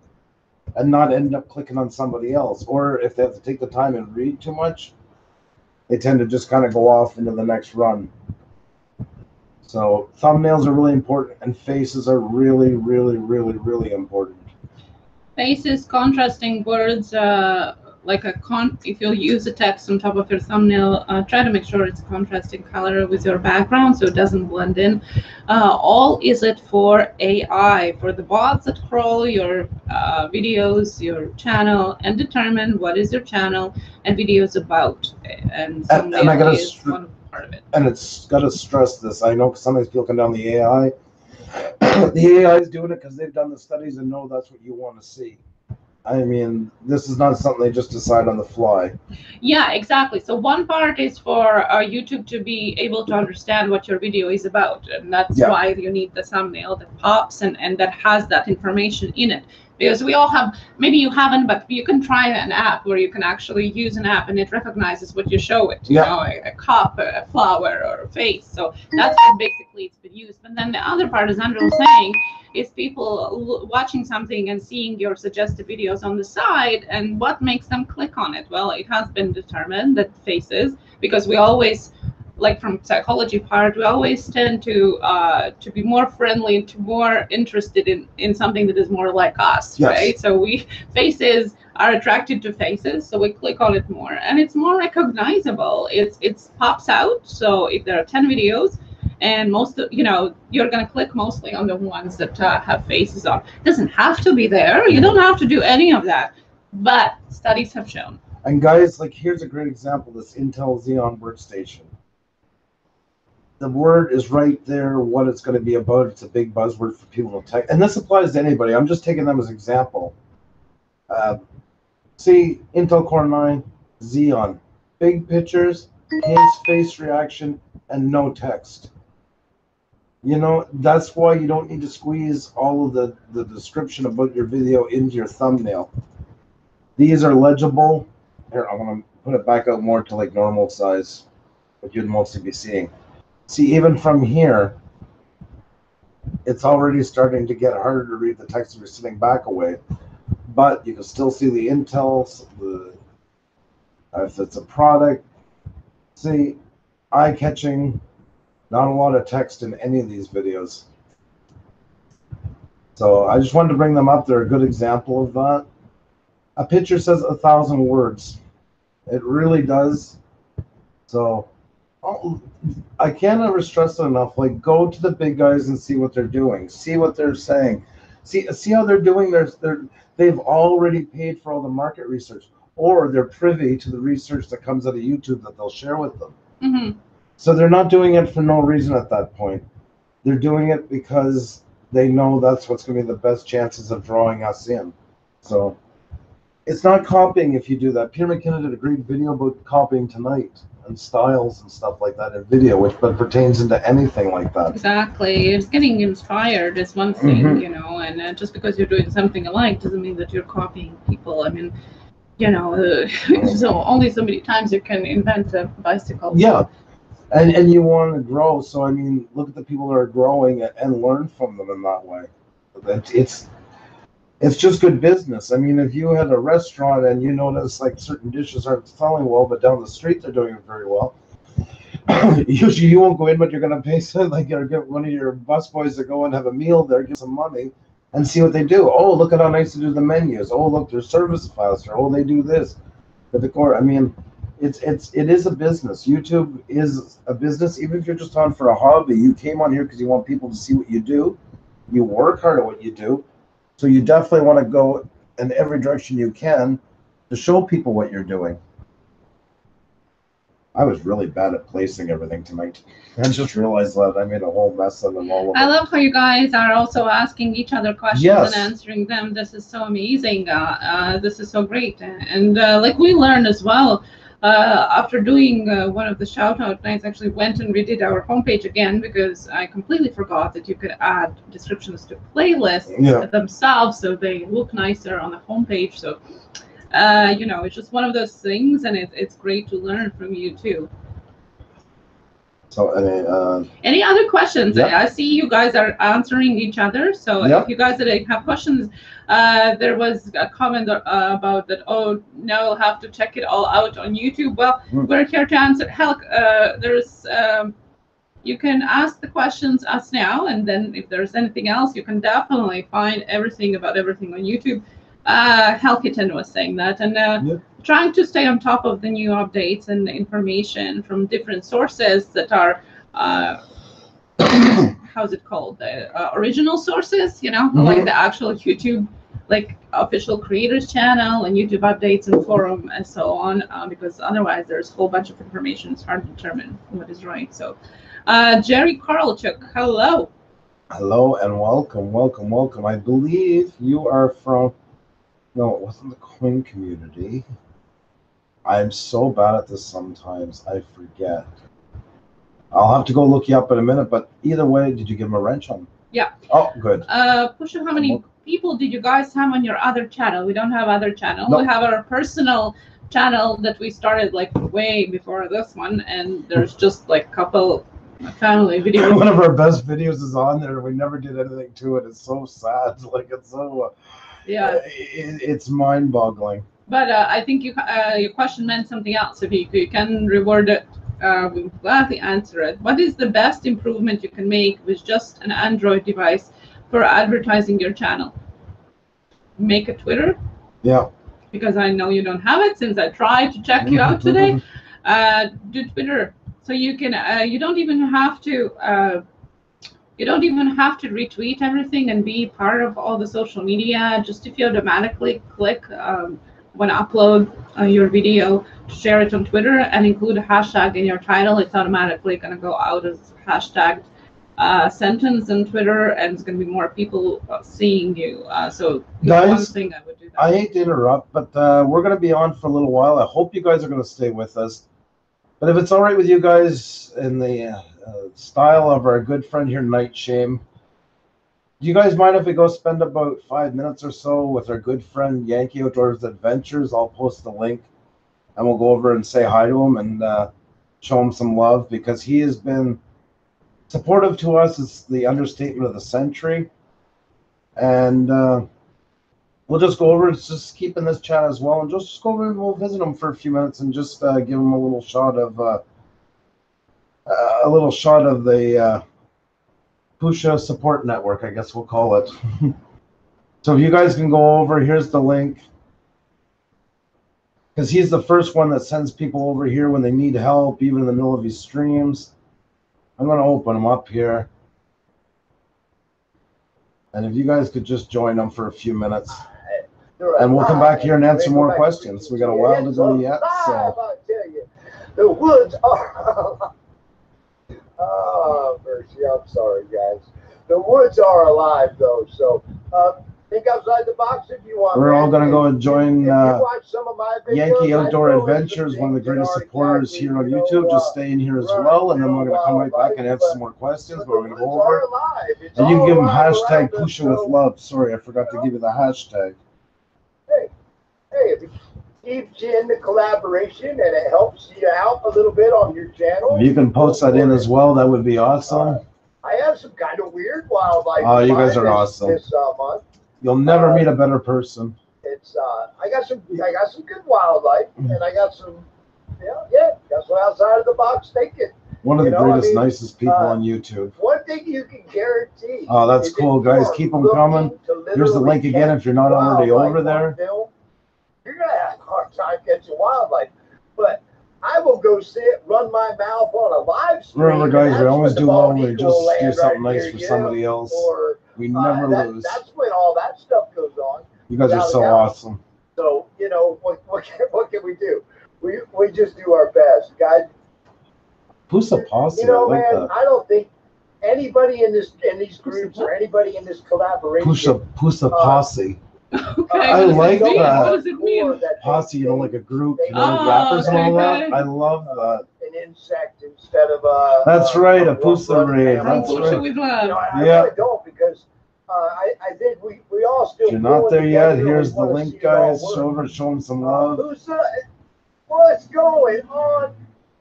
[SPEAKER 1] And not end up clicking on somebody else. Or if they have to take the time and read too much, they tend to just kind of go off into the next run. So thumbnails are really important, and faces are really, really, really, really important.
[SPEAKER 2] Faces, contrasting words, like if you'll use a text on top of your thumbnail, try to make sure it's a contrasting color with your background so it doesn't blend in. All is it for AI, for the bots that crawl your videos, your channel, and determine what is your channel and videos about. And
[SPEAKER 1] I gotta
[SPEAKER 2] is one part of it.
[SPEAKER 1] And it's got to stress this. I know sometimes people come down the AI. The AI is doing it because they've done the studies and know that's what you want to see. I mean, this is not something they just decide on the fly.
[SPEAKER 2] Yeah, exactly. So one part is for YouTube to be able to understand what your video is about. And that's why you need the thumbnail that pops and that has that information in it. Because we all have, maybe you haven't, but you can try an app where you can actually use an app and it recognizes what you show it. You know, a cup, a flower, or a face. So that's what basically it's been used. But then the other part, as Andrew was saying, is people watching something and seeing your suggested videos on the side, and what makes them click on it? Well, it has been determined that faces, because we always, like from psychology part, we always tend to be more friendly, to more interested in something that is more like us, right? So faces are attracted to faces, so we click on it more, and it's more recognizable. It pops out. So if there are 10 videos, and most of, you're going to click mostly on the ones that have faces on. It doesn't have to be there. You don't have to do any of that, but studies have shown.
[SPEAKER 1] And guys, like, here's a great example, this Intel Xeon workstation. The word is right there, what it's going to be about. It's a big buzzword for people in tech. And this applies to anybody. I'm just taking them as an example. See, Intel Core 9, Xeon. Big pictures, hints, face reaction, and no text. You know, that's why you don't need to squeeze all of the description about your video into your thumbnail. These are legible. Here, I'm going to put it back out more to like normal size, what you'd mostly be seeing. See, even from here, it's already starting to get harder to read the text if you're sitting back away. But you can still see the intel, if it's a product. See, eye-catching, not a lot of text in any of these videos. So I just wanted to bring them up. They're a good example of that. A picture says 1,000 words. It really does. So I can't ever stress it enough. Like, go to the big guys and see what they're doing. See what they're saying. See how they're doing. They've already paid for all the market research, or they're privy to the research that comes out of YouTube that they'll share with them.
[SPEAKER 2] Mm-hmm.
[SPEAKER 1] So they're not doing it for no reason at that point. They're doing it because they know that's what's going to be the best chances of drawing us in. So it's not copying if you do that. Peter McKinnon did a great video about copying tonight and styles and stuff like that in video, which but pertains into anything like that.
[SPEAKER 2] Exactly. It's getting inspired is one thing, you know, and just because you're doing something alike doesn't mean that you're copying people. I mean, you know, so only so many times you can invent a bicycle.
[SPEAKER 1] Yeah, and you want to grow. So I mean, look at the people that are growing and learn from them in that way. It's just good business. I mean, if you had a restaurant and you notice like certain dishes aren't selling well, but down the street they're doing it very well, usually you won't go in, but you're going to pay like get one of your busboys to go and have a meal there, get some money, and see what they do. Oh, look at how nice they do the menus. Oh, look, their service faster. Oh, they do this. The decor. I mean, it is a business. YouTube is a business. Even if you're just on for a hobby, you came on here because you want people to see what you do. You work hard at what you do. So you definitely want to go in every direction you can to show people what you're doing. I was really bad at placing everything tonight. I just realized that I made a whole mess of them all over.
[SPEAKER 2] I love how you guys are also asking each other questions and answering them. This is so amazing. This is so great. And like we learned as well, after doing one of the shout-out nights, actually went and redid our homepage again because I completely forgot that you could add descriptions to playlists themselves so they look nicer on the homepage. So, you know, it's just one of those things, and it's great to learn from you too.
[SPEAKER 1] So,
[SPEAKER 2] any other questions? I see you guys are answering each other. So if you guys have questions, there was a comment about that. Oh, now I'll have to check it all out on YouTube. Well, we're here to answer. Hell, there's you can ask the questions us now, and then if there's anything else, you can definitely find everything about everything on YouTube. Helkitten was saying that, and trying to stay on top of the new updates and information from different sources that are how's it called, the original sources, you know, like the actual YouTube, like official creators channel and YouTube updates and forum and so on, because otherwise there's a whole bunch of information. It's hard to determine what is right. So Jerry Karlchuk, hello.
[SPEAKER 1] Hello and welcome. I believe you are from, no, it wasn't the coin community. I'm so bad at this sometimes, I forget. I'll have to go look you up in a minute, but either way, did you give him a wrench on?
[SPEAKER 2] Yeah.
[SPEAKER 1] Oh, good.
[SPEAKER 2] Pusha, how many people did you guys have on your other channel? We don't have other channel. Nope. We have our personal channel that we started like way before this one, and there's just like a couple family videos.
[SPEAKER 1] One of our best videos is on there. We never did anything to it. It's so sad. Like, it's so... it's mind-boggling.
[SPEAKER 2] But I think your question meant something else. If you can reword it, we'll gladly answer it. What is the best improvement you can make with just an Android device for advertising your channel? Make a Twitter? Yeah. Because I know you don't have it, since I tried to check you out today. Do Twitter, so you can. You don't even have to. You don't even have to retweet everything and be part of all the social media. Just if you automatically click when upload your video to share it on Twitter and include a hashtag in your title, it's automatically going to go out as hashtagged sentence on Twitter, and it's going to be more people seeing you. So
[SPEAKER 1] guys,
[SPEAKER 2] one thing I would do that.
[SPEAKER 1] I hate to interrupt, but we're going to be on for a little while. I hope you guys are going to stay with us. But if it's all right with you guys, in the style of our good friend here, Night Shame, do you guys mind if we go spend about 5 minutes or so with our good friend Yankee Outdoors Adventures? I'll post the link, and we'll go over and say hi to him and show him some love, because he has been supportive to us. It's the understatement of the century. And we'll just go over, it's just keeping this chat as well, and just go over and we'll visit him for a few minutes and just give him a little shot of the Pusa support network, I guess we'll call it. So if you guys can go over, here's the link, because he's the first one that sends people over here when they need help, even in the middle of his streams. I'm going to open them up here. And if you guys could just join them for a few minutes. And we'll come back here and answer more questions. We got a while to go yet. So.
[SPEAKER 3] The woods are... Oh, mercy. I'm sorry, guys. The woods are alive, though. So think outside the box if you want.
[SPEAKER 1] We're all going to go and join Yankee Outdoor Adventures, one of the greatest supporters here on YouTube. Just stay in here as well, and then we're going to come right back and answer some more questions. But we're going to go over it. And you can give them hashtag Pusa with love. Sorry, I forgot to give you the hashtag.
[SPEAKER 3] Hey, if it keeps you in the collaboration and it helps you out a little bit on your channel.
[SPEAKER 1] If you can post that in as well, that would be awesome.
[SPEAKER 3] I have some kind of weird wildlife.
[SPEAKER 1] Oh, you guys are awesome.
[SPEAKER 3] This month.
[SPEAKER 1] You'll never meet a better person.
[SPEAKER 3] It's I got some good wildlife, and I got some got some outside of the box thinking.
[SPEAKER 1] One of the greatest, nicest people on YouTube.
[SPEAKER 3] One thing you can guarantee.
[SPEAKER 1] Oh, that's cool, guys. Keep them coming. Here's the link again if you're not already over there.
[SPEAKER 3] You're gonna have a hard time catching wildlife, but I will go run my mouth on a live stream.
[SPEAKER 1] Remember, guys, we always do well when we just do something nice for somebody else. We never lose.
[SPEAKER 3] That's when all that stuff goes on.
[SPEAKER 1] You guys are so awesome.
[SPEAKER 3] So, what can we do? We just do our best, guys.
[SPEAKER 1] Pusa Posse.
[SPEAKER 3] Man, I don't think anybody in these groups or anybody in this collaboration.
[SPEAKER 1] Pusa Posse.
[SPEAKER 2] Okay,
[SPEAKER 1] I like that.
[SPEAKER 2] What does it mean?
[SPEAKER 1] Posse, like a group, rappers and all that. I love that.
[SPEAKER 3] An insect instead of
[SPEAKER 1] That's right, a Pusa raid. That's right.
[SPEAKER 3] I really don't, because I think we all still.
[SPEAKER 1] If you're not there yet, here's the link, guys. Show them some love.
[SPEAKER 3] Pusa, what's going on?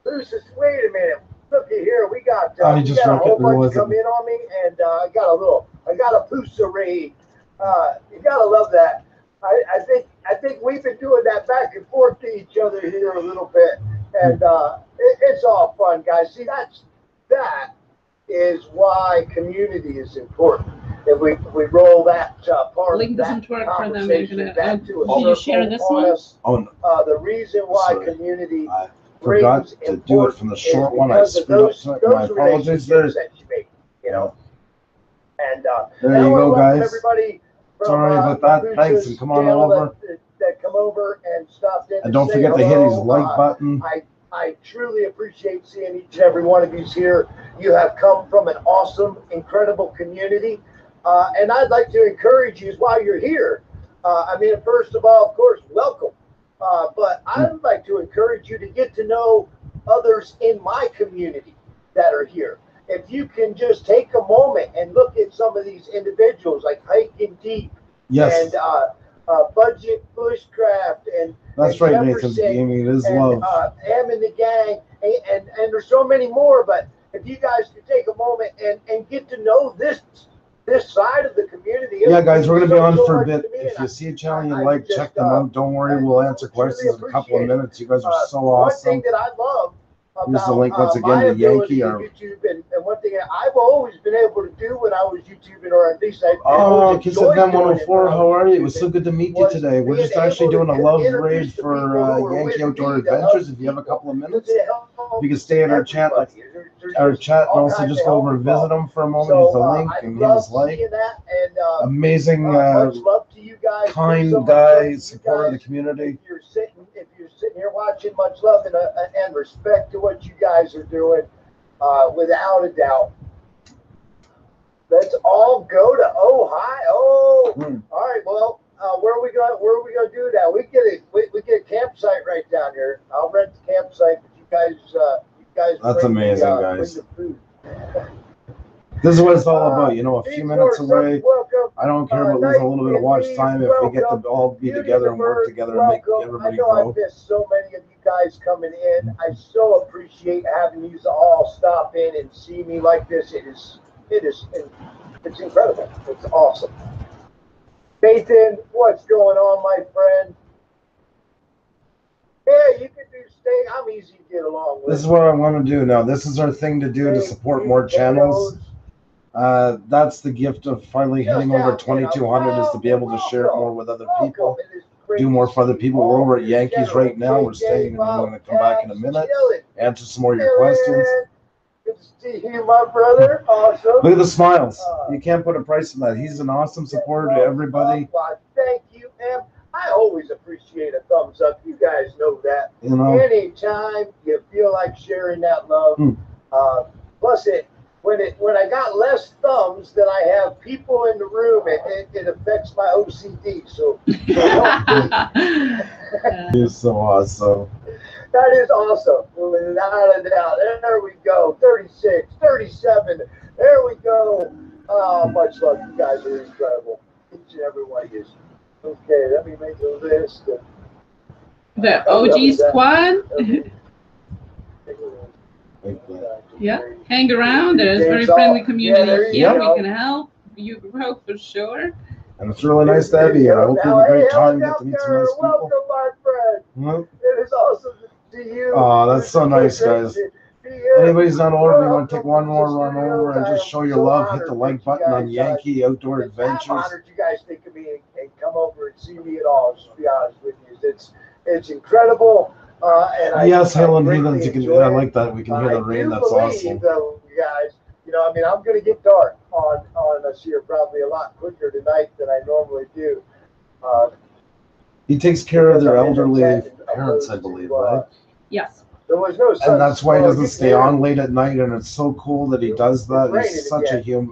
[SPEAKER 3] Pusa, wait a minute. Look at here. We got a whole bunch come in on me, and I got a Pusa raid. You gotta love that. I think we've been doing that back and forth to each other here a little bit, and it's all fun, guys. See, that is why community is important. If we roll that part
[SPEAKER 2] link
[SPEAKER 3] of that
[SPEAKER 2] doesn't work for them.
[SPEAKER 3] back to a
[SPEAKER 2] Can you share this one?
[SPEAKER 3] The reason why community
[SPEAKER 1] I forgot to do it from the short one. I screwed up. My apologies there.
[SPEAKER 3] And
[SPEAKER 1] there you go, guys.
[SPEAKER 3] Everybody from,
[SPEAKER 1] sorry about that. Thanks, and come on over.
[SPEAKER 3] That come over and stopped in.
[SPEAKER 1] And don't forget to hit his like button.
[SPEAKER 3] I truly appreciate seeing each and every one of you here. You have come from an awesome, incredible community. And I'd like to encourage you while you're here. First of all, of course, welcome. But I'd like to encourage you to get to know others in my community that are here. If you can just take a moment and look at some of these individuals like Hiking Deep and Budget Bushcraft and
[SPEAKER 1] that's right, Nathan. Gaming, it is love.
[SPEAKER 3] Am and the gang, and there's so many more. But if you guys could take a moment and get to know this side of the community.
[SPEAKER 1] Yeah, guys, we're going to be on for a bit. If you see a channel you like, check them out. Don't worry, we'll answer questions in a couple of minutes. You guys are so awesome.
[SPEAKER 3] One thing that I love
[SPEAKER 1] here's the link once again to Yankee.
[SPEAKER 3] YouTube, and one thing I've always been able to do when I was YouTubing, or at least
[SPEAKER 1] Kiss of them 104, how are you? It was so good to meet you today. We're just actually doing a love raid for Yankee Outdoor Adventures. If you have a couple of minutes, you can stay in our chat and also just go over and visit him for a moment. Use the link and hit his like. Amazing, kind guy, supporter of the community.
[SPEAKER 3] If you're sitting here watching, much love and respect to what you guys are doing, without a doubt. Let's all go to Ohio. All right. Well, where are we going to do that? We get a campsite right down here. I'll rent the campsite, but you guys.
[SPEAKER 1] That's amazing, guys.
[SPEAKER 3] Bring the food.
[SPEAKER 1] This is what it's all about, you know, a few minutes away. I don't care about losing a little bit of watch time if we get to all be together and work together and make everybody grow.
[SPEAKER 3] I know I've missed so many of you guys coming in. I so appreciate having you all stop in and see me like this. It's incredible. It's awesome. Nathan, what's going on, my friend? Yeah, you can do stay. I'm easy to get along with.
[SPEAKER 1] This is what I want to do now. This is our thing to do to support more channels. That's the gift of finally hitting over 2,200 is to be able to share it more with other people, do more for other people. We're over at Yankees right now. We're staying, and I'm going to come back in a minute, answer some more of your questions.
[SPEAKER 3] Good to see you, my brother. Awesome.
[SPEAKER 1] Look at the smiles. You can't put a price on that. He's an awesome supporter to everybody.
[SPEAKER 3] Thank you, Em. I always appreciate a thumbs up. You guys know that.
[SPEAKER 1] You know,
[SPEAKER 3] anytime you feel like sharing that love. Plus, when I got less thumbs than I have people in the room, it affects my OCD. So
[SPEAKER 1] you're so awesome.
[SPEAKER 3] That is awesome. Without a doubt. There we go. 36, 37. There we go. Much love. You guys are incredible. Each and every one is. Okay, let me make a list.
[SPEAKER 2] The OG squad. Yeah, hang around. There's a very friendly community here. We can help you grow for sure.
[SPEAKER 1] And it's really nice to have you here. I hope you have a great time. Get to meet some nice people.
[SPEAKER 3] Welcome, my friend. It is awesome to see you.
[SPEAKER 1] Oh, that's so nice, guys. Anybody's not over, you want to take one more run over and just show your love, hit the like button on Yankee Outdoor Adventures.
[SPEAKER 3] I'm honored you guys think of me and come over and see me at all, just to be honest with you. It's incredible. And
[SPEAKER 1] yes, Helen Heathens, I like that. We can hear the rain. That's awesome.
[SPEAKER 3] Though, you guys, I mean, I'm going to get dark on us here probably a lot quicker tonight than I normally do.
[SPEAKER 1] He takes care of their elderly parents, I believe, right?
[SPEAKER 2] Yes.
[SPEAKER 3] There was no
[SPEAKER 1] and that's why he doesn't stay on late at night, and it's so cool that he does that. He's such a human,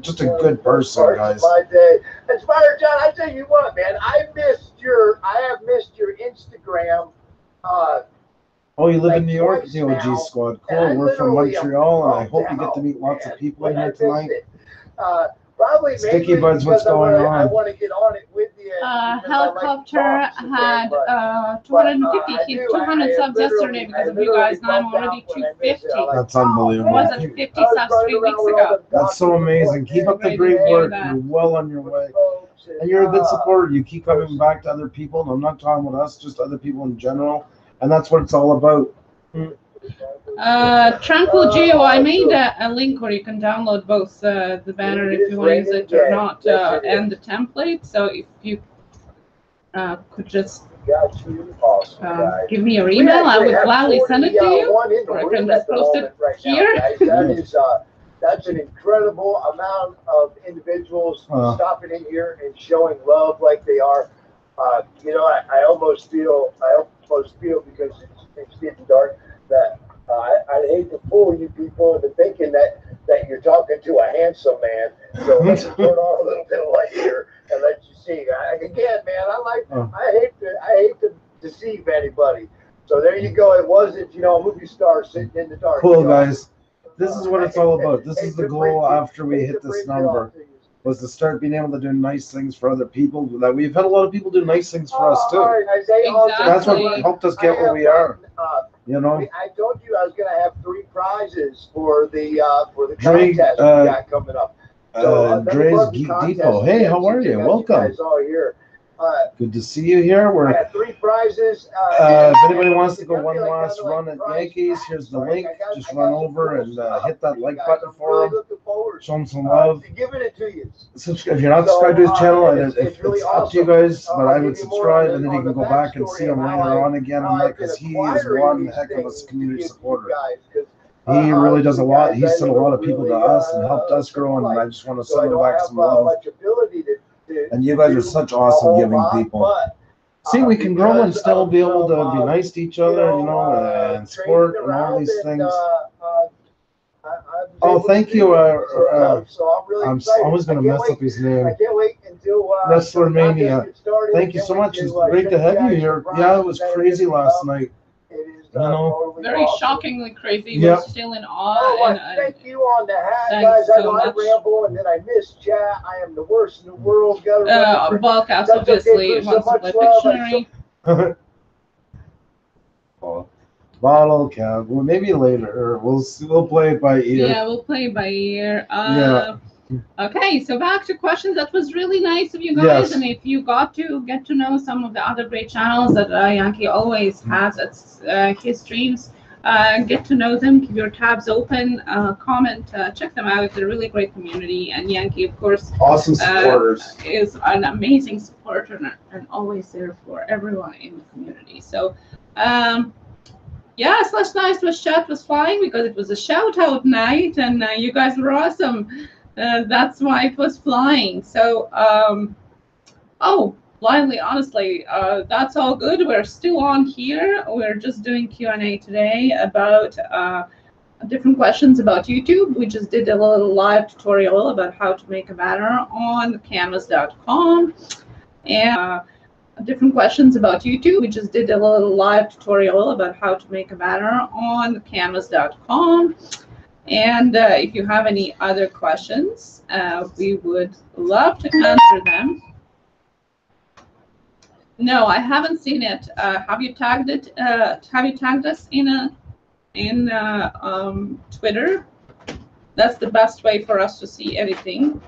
[SPEAKER 1] just a good person, guys.
[SPEAKER 3] My day. Inspired John, I tell you what, man, I have missed your Instagram.
[SPEAKER 1] Oh, you live in New York, the OG squad. Cool. We're from Montreal, and I hope you get to meet lots of people in here tonight.
[SPEAKER 3] Probably
[SPEAKER 1] Sticky Buds, what's going on?
[SPEAKER 3] I want to get on it with you.
[SPEAKER 2] Helicopter had 200 subs yesterday because of you guys. Now I'm already 250.
[SPEAKER 1] That's unbelievable.
[SPEAKER 2] I was at 50 subs 3 weeks ago.
[SPEAKER 1] That's so amazing. Keep up the great work. You're well on your way. And you're a good supporter. You keep coming back to other people. And I'm not talking about us, just other people in general. And that's what it's all about.
[SPEAKER 2] Tranquil Geo, I made a link where you can download both the banner if you want to use it or not, and the template. So if you could just give me your email, I would gladly send it to you, or I can just post it here.
[SPEAKER 3] That's an incredible amount of individuals stopping in here and showing love like they are. I almost feel because it's getting dark that I'd hate to fool you people into thinking that you're talking to a handsome man. So let's turn on a little bit of light here and let you see. Again, man, I hate to deceive anybody. So there you go. It wasn't, a movie star sitting in the dark.
[SPEAKER 1] Cool, guys. This is what it's all about. This is the goal after we hit this number, was to start being able to do nice things for other people. That we've had a lot of people do nice things for us too.
[SPEAKER 2] Exactly.
[SPEAKER 1] That's what helped us get where we are.
[SPEAKER 3] I told you I was going to have 3 prizes for the contest we got coming up.
[SPEAKER 1] Dre's Geek Depot. Hey, how are you? Welcome.
[SPEAKER 3] You guys all here.
[SPEAKER 1] Good to see you here.
[SPEAKER 3] I had 3 prizes.
[SPEAKER 1] If anybody wants to go one last run at Yankees, here's the link. Just run over and hit that like button for them. Show them some love.
[SPEAKER 3] Giving it to you.
[SPEAKER 1] If you're not subscribed to his channel, it's up to you guys, but I would subscribe, and then you can go back and see him later on again on that, because he is one heck of a community supporter. He really does a lot. He sent a lot of people to us and helped us grow, and I just want to send him back some love. And you guys are such awesome giving people. See, we can grow and still be able to be nice to each other, and support and all these things. Oh, thank you.
[SPEAKER 3] So I'm really
[SPEAKER 1] I'm
[SPEAKER 3] excited.
[SPEAKER 1] always going to mess up his name.
[SPEAKER 3] I can't wait until
[SPEAKER 1] Wrestler
[SPEAKER 3] the podcast
[SPEAKER 1] Mania.
[SPEAKER 3] gets started.
[SPEAKER 1] Thank you so much. It's great to have you here. Yeah, it was crazy last night.
[SPEAKER 3] It is
[SPEAKER 1] totally
[SPEAKER 2] very
[SPEAKER 3] awesome.
[SPEAKER 2] Shockingly crazy.
[SPEAKER 1] Yep.
[SPEAKER 2] We're still in awe.
[SPEAKER 3] Oh,
[SPEAKER 2] and,
[SPEAKER 3] thank you on the hat,
[SPEAKER 2] thanks
[SPEAKER 3] guys. I
[SPEAKER 2] so
[SPEAKER 3] know I
[SPEAKER 2] much.
[SPEAKER 3] ramble and then I miss chat. I am the worst in the world.
[SPEAKER 2] Ballcast, obviously, wants to play Pictionary.
[SPEAKER 1] Bottle cap. Well, maybe later. We'll play it by ear.
[SPEAKER 2] Yeah, we'll play by ear.
[SPEAKER 1] Yeah.
[SPEAKER 2] Okay, so back to questions. That was really nice of you guys.
[SPEAKER 1] Yes.
[SPEAKER 2] And if you got to get to know some of the other great channels that Yankee always has at his streams, get to know them. Keep your tabs open. Comment. Check them out. They're a really great community. And Yankee, of course,
[SPEAKER 1] awesome supporters.
[SPEAKER 2] Is an amazing supporter and always there for everyone in the community. So, yes, last night's chat was flying because it was a shout out night and you guys were awesome. That's why it was flying. So, blindly, honestly, that's all good. We're still on here. We're just doing Q&A today about different questions about YouTube. We just did a little live tutorial about how to make a banner on canvas.com. And different questions about YouTube. We just did a little live tutorial about how to make a banner on canvas.com. And if you have any other questions, we would love to answer them. No, I haven't seen it. Have you tagged it? Have you tagged us in Twitter? That's the best way for us to see anything.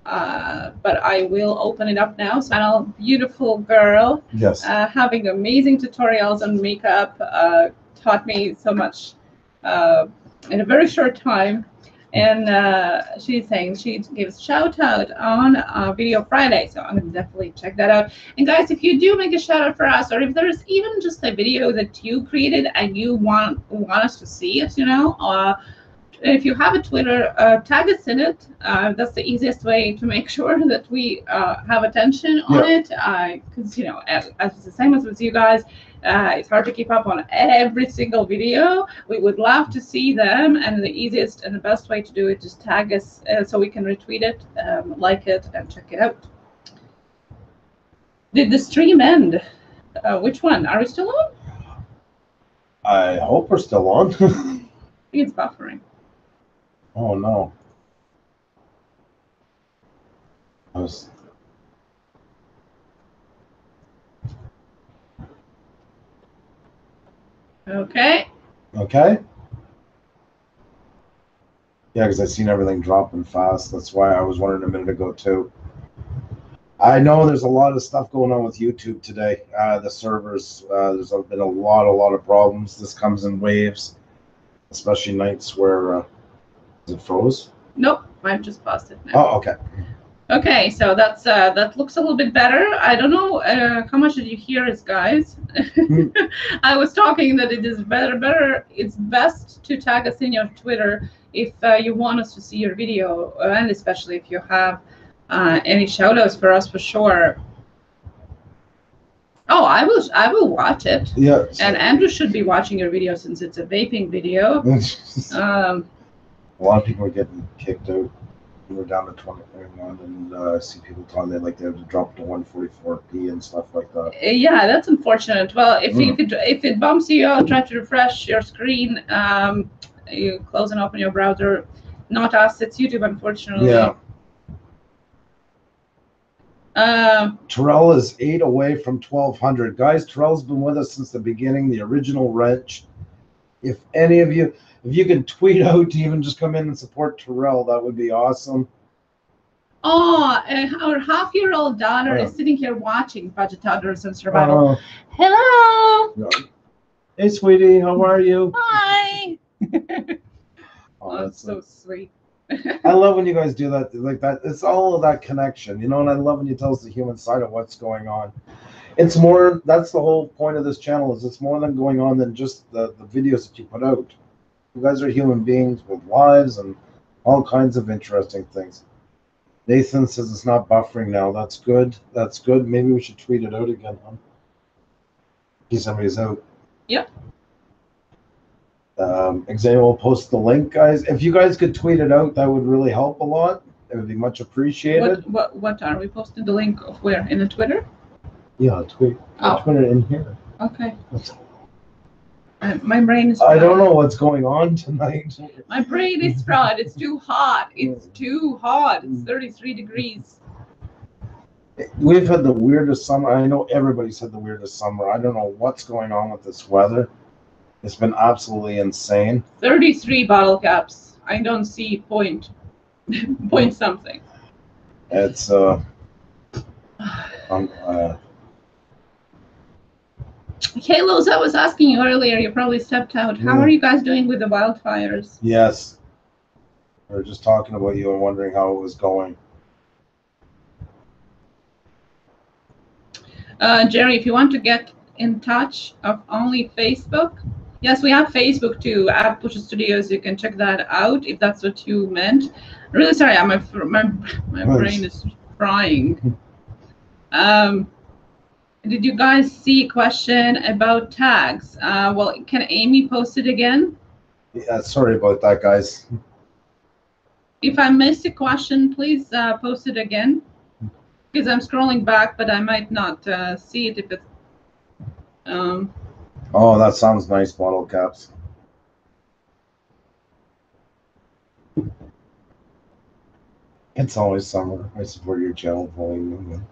[SPEAKER 2] But I will open it up now. So, beautiful girl.
[SPEAKER 1] Yes.
[SPEAKER 2] Having amazing tutorials on makeup taught me so much in a very short time. And she's saying she gives shout out on Video Friday. So I'm going to definitely check that out. And guys, if you do make a shout out for us, or if there's even just a video that you created and you want us to see it, if you have a Twitter, tag us in it. That's the easiest way to make sure that we have attention on it. Because, as the same as with you guys, it's hard to keep up on every single video. We would love to see them. And the easiest and the best way to do it is tag us so we can retweet it, like it, and check it out. Did the stream end? Which one? Are we still on?
[SPEAKER 1] I hope we're still on.
[SPEAKER 2] I think it's buffering.
[SPEAKER 1] Oh no.
[SPEAKER 2] Okay.
[SPEAKER 1] Okay. Yeah, because I seen everything dropping fast. That's why I was wondering a minute ago too. I know there's a lot of stuff going on with YouTube today. The servers, there's been a lot of problems. This comes in waves, especially nights where is it froze?
[SPEAKER 2] Nope, I've just paused it now.
[SPEAKER 1] Oh, okay.
[SPEAKER 2] Okay, so that's that looks a little bit better. I don't know how much did you hear us, guys? I was talking that it is better. It's best to tag us in your Twitter if you want us to see your video, and especially if you have any shout-outs for us, for sure. Oh, I will watch it.
[SPEAKER 1] Yeah.
[SPEAKER 2] And Andrew should be watching your video since it's a vaping video.
[SPEAKER 1] A lot of people are getting kicked out. We're down to 2021, and I see people telling they have to drop to 144p and stuff like that.
[SPEAKER 2] Yeah, that's unfortunate. Well, if it bumps you out, try to refresh your screen. You close and open your browser. Not us, it's YouTube, unfortunately.
[SPEAKER 1] Yeah. Terrell is 8 away from 1200. Guys, Terrell's been with us since the beginning, the original wrench. If any of you, if you can tweet out to even just come in and support Terrell, that would be awesome.
[SPEAKER 2] Oh, our half-year-old daughter is sitting here watching Budget Toddlers and Survival. Hello.
[SPEAKER 1] Hey, sweetie, how are you?
[SPEAKER 2] Hi.
[SPEAKER 1] Oh,
[SPEAKER 2] that's so sweet.
[SPEAKER 1] I love when you guys do that, like that. It's all of that connection, and I love when you tell us the human side of what's going on. It's more, that's the whole point of this channel, is it's more than going on than just the videos that you put out. You guys are human beings with lives and all kinds of interesting things. Nathan says it's not buffering now. That's good. That's good. Maybe we should tweet it out again, huh? See, somebody's out.
[SPEAKER 2] Yep.
[SPEAKER 1] Xavier will post the link, guys. If you guys could tweet it out, that would really help a lot. It would be much appreciated.
[SPEAKER 2] What are we posting the link of where? In the Twitter?
[SPEAKER 1] Yeah, tweet.
[SPEAKER 2] Oh.
[SPEAKER 1] Tweet it in here.
[SPEAKER 2] Okay. My brain is
[SPEAKER 1] fried. I don't know what's going on tonight.
[SPEAKER 2] My brain is fried. It's too hot. It's too hot. It's 33 degrees.
[SPEAKER 1] We've had the weirdest summer. I know everybody's had the weirdest summer. I don't know what's going on with this weather. It's been absolutely insane.
[SPEAKER 2] 33 bottle caps. I don't see point something.
[SPEAKER 1] It's
[SPEAKER 2] Halos, I was asking you earlier, you probably stepped out. How are you guys doing with the wildfires?
[SPEAKER 1] Yes. We were just talking about you and wondering how it was going.
[SPEAKER 2] Jerry, if you want to get in touch of only Facebook, yes, we have Facebook too, at Puša Studios. You can check that out if that's what you meant. Really sorry, my brain is frying. Did you guys see a question about tags? Well, can Amy post it again?
[SPEAKER 1] Yeah, sorry about that, guys.
[SPEAKER 2] If I missed a question, please post it again. Because I'm scrolling back, but I might not see it if it's...
[SPEAKER 1] Oh, that sounds nice, bottle caps. It's always summer. I support your channel, Pauline.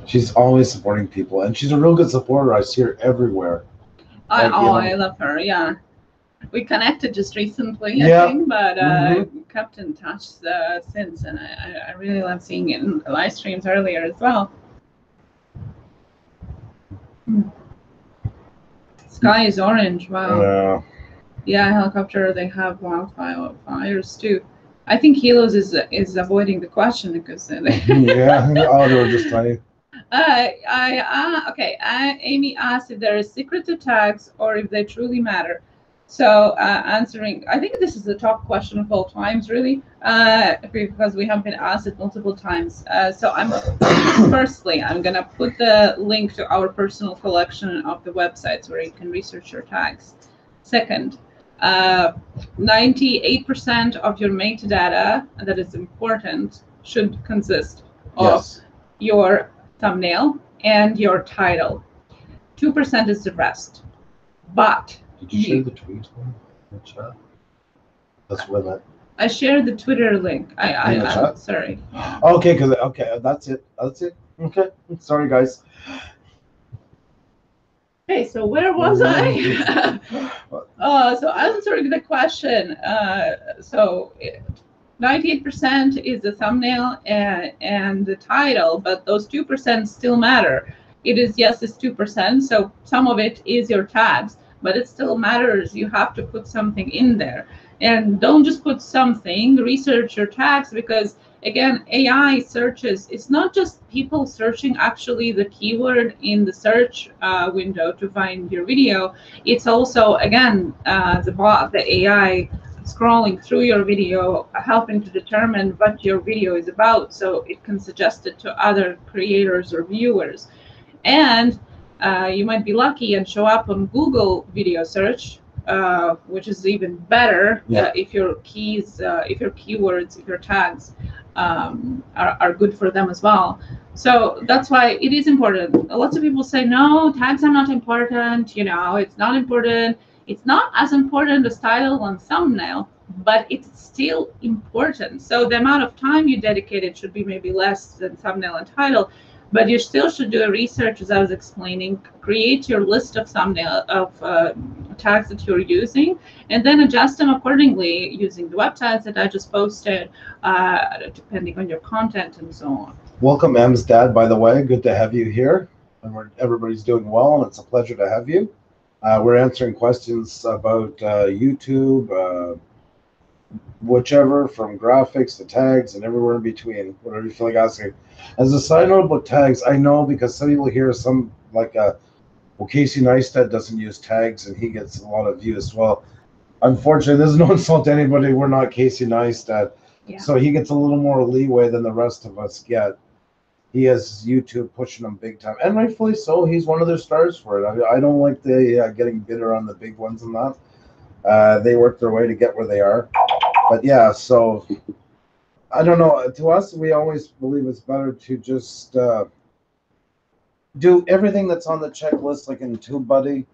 [SPEAKER 1] She's always supporting people, and she's a real good supporter. I see her everywhere.
[SPEAKER 2] I love her, yeah. We connected just recently, I think, but kept in touch since, and I really love seeing it in live streams earlier as well. Sky is orange, wow.
[SPEAKER 1] Yeah.
[SPEAKER 2] Yeah, helicopter, they have wildfires too. I think Helos is avoiding the question because
[SPEAKER 1] yeah, oh, they were just trying.
[SPEAKER 2] Okay. Amy asked if there is secret to tags or if they truly matter. So answering, I think this is the top question of all times, really, because we have been asked it multiple times. So firstly, I'm gonna put the link to our personal collection of the websites where you can research your tags. Second, 98% of your metadata that is important should consist of your thumbnail and your title. 2% is the rest. But
[SPEAKER 1] did you share the tweet in the chat? That's where that.
[SPEAKER 2] I shared the Twitter link. I'm sorry.
[SPEAKER 1] Okay, that's it. That's it. Okay, sorry guys.
[SPEAKER 2] Okay, so where was I? So answering the question. So 98% is the thumbnail and the title, but those 2% still matter. It is, yes, it's 2%. So some of it is your tags, but it still matters. You have to put something in there, and don't just put something. Research your tags, because again, AI searches, it's not just people searching actually the keyword in the search window to find your video. It's also, again, the AI scrolling through your video, helping to determine what your video is about, so it can suggest it to other creators or viewers. And you might be lucky and show up on Google video search, which is even better if your keys, if your keywords, if your tags are good for them as well. So that's why it is important. Lots of people say, no, tags are not important. You know, it's not important. It's not as important as title and thumbnail, but it's still important. So the amount of time you dedicated should be maybe less than thumbnail and title, but you still should do a research, as I was explaining, create your list of thumbnail tags that you're using, and then adjust them accordingly using the websites that I just posted, depending on your content and so on.
[SPEAKER 1] Welcome, M's dad, by the way. Good to have you here. And everybody's doing well, and it's a pleasure to have you. We're answering questions about YouTube, whichever, from graphics to tags and everywhere in between, whatever you feel like asking. As a side note about tags, I know because some people hear some, like, well, Casey Neistat doesn't use tags and he gets a lot of views. Well, unfortunately, there's no insult to anybody. We're not Casey Neistat. Yeah. So he gets a little more leeway than the rest of us get. he has YouTube pushing him big time, and rightfully so. He's one of their stars for it. I don't like the getting bitter on the big ones and that. They work their way to get where they are. But yeah, so I don't know. To us, we always believe it's better to just do everything that's on the checklist, like in TubeBuddy,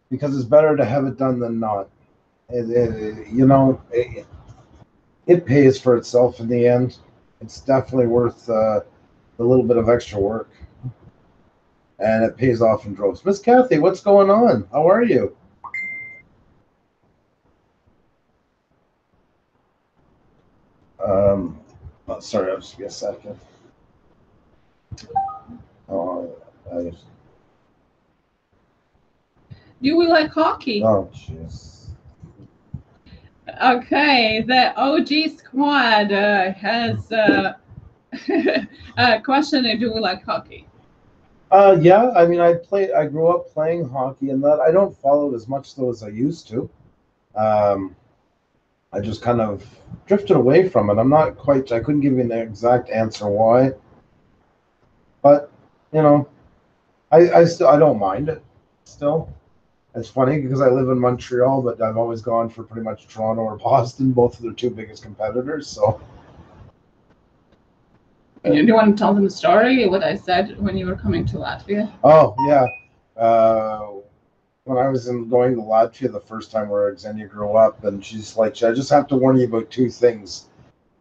[SPEAKER 1] because it's better to have it done than not. It pays for itself in the end. It's definitely worth the little bit of extra work, and it pays off in droves. Miss Kathy, what's going on? How are you? Sorry, I'll just be a second.
[SPEAKER 2] Do we like hockey?
[SPEAKER 1] Oh, jeez.
[SPEAKER 2] Okay, the OG squad has a question. Do we like hockey?
[SPEAKER 1] Yeah, I mean, I grew up playing hockey, and that I don't follow it as much though as I used to. I just kind of drifted away from it. I couldn't give you an exact answer why, but I don't mind it still. It's funny because I live in Montreal, but I've always gone for pretty much Toronto or Boston, both of their two biggest competitors. So,
[SPEAKER 2] do you want to tell them the story? What I said when you were coming to Latvia?
[SPEAKER 1] Oh yeah, when I was going to Latvia the first time where Xenia grew up, and she's like, I just have to warn you about two things.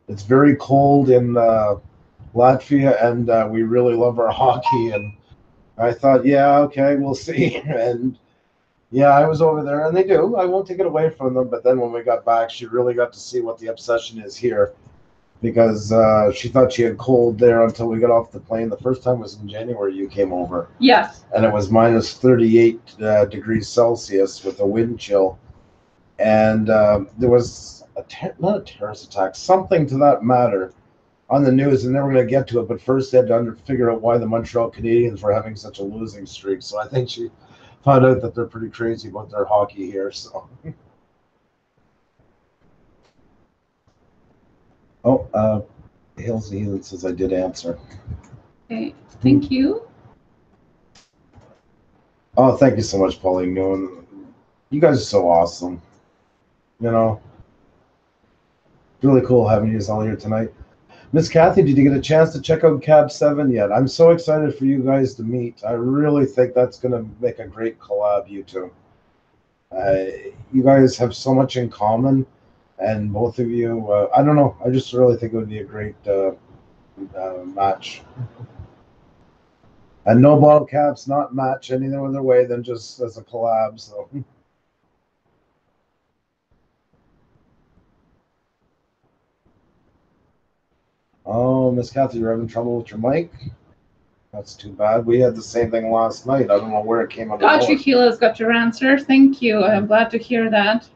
[SPEAKER 1] It's very cold in Latvia, and we really love our hockey. And I thought, yeah, okay, we'll see. And yeah, I was over there, and they do. I won't take it away from them. But then when we got back, she really got to see what the obsession is here, because she thought she had cold there until we got off the plane. The first time was in January you came over.
[SPEAKER 2] Yes.
[SPEAKER 1] And it was minus 38 degrees Celsius with a wind chill. And there was not a terrorist attack, something to that matter on the news, and they were going to get to it. But first they had to figure out why the Montreal Canadiens were having such a losing streak. So I think she found out that they're pretty crazy about their hockey here. So. Oh, Hail's the Heathen says I did answer.
[SPEAKER 2] Okay, thank you.
[SPEAKER 1] Oh, thank you so much, Pauline. You guys are so awesome. Really cool having you all here tonight. Miss Kathy, did you get a chance to check out Cab 7 yet? I'm so excited for you guys to meet. I really think that's going to make a great collab, you two. You guys have so much in common, and both of you, I don't know, I just really think it would be a great match. And no bottle caps, not match any other way than just as a collab. So. Oh, Miss Kathy, you're having trouble with your mic? That's too bad. We had the same thing last night. I don't know where it came up.
[SPEAKER 2] Gotcha, Keela's got your answer. Thank you. I'm glad to hear that.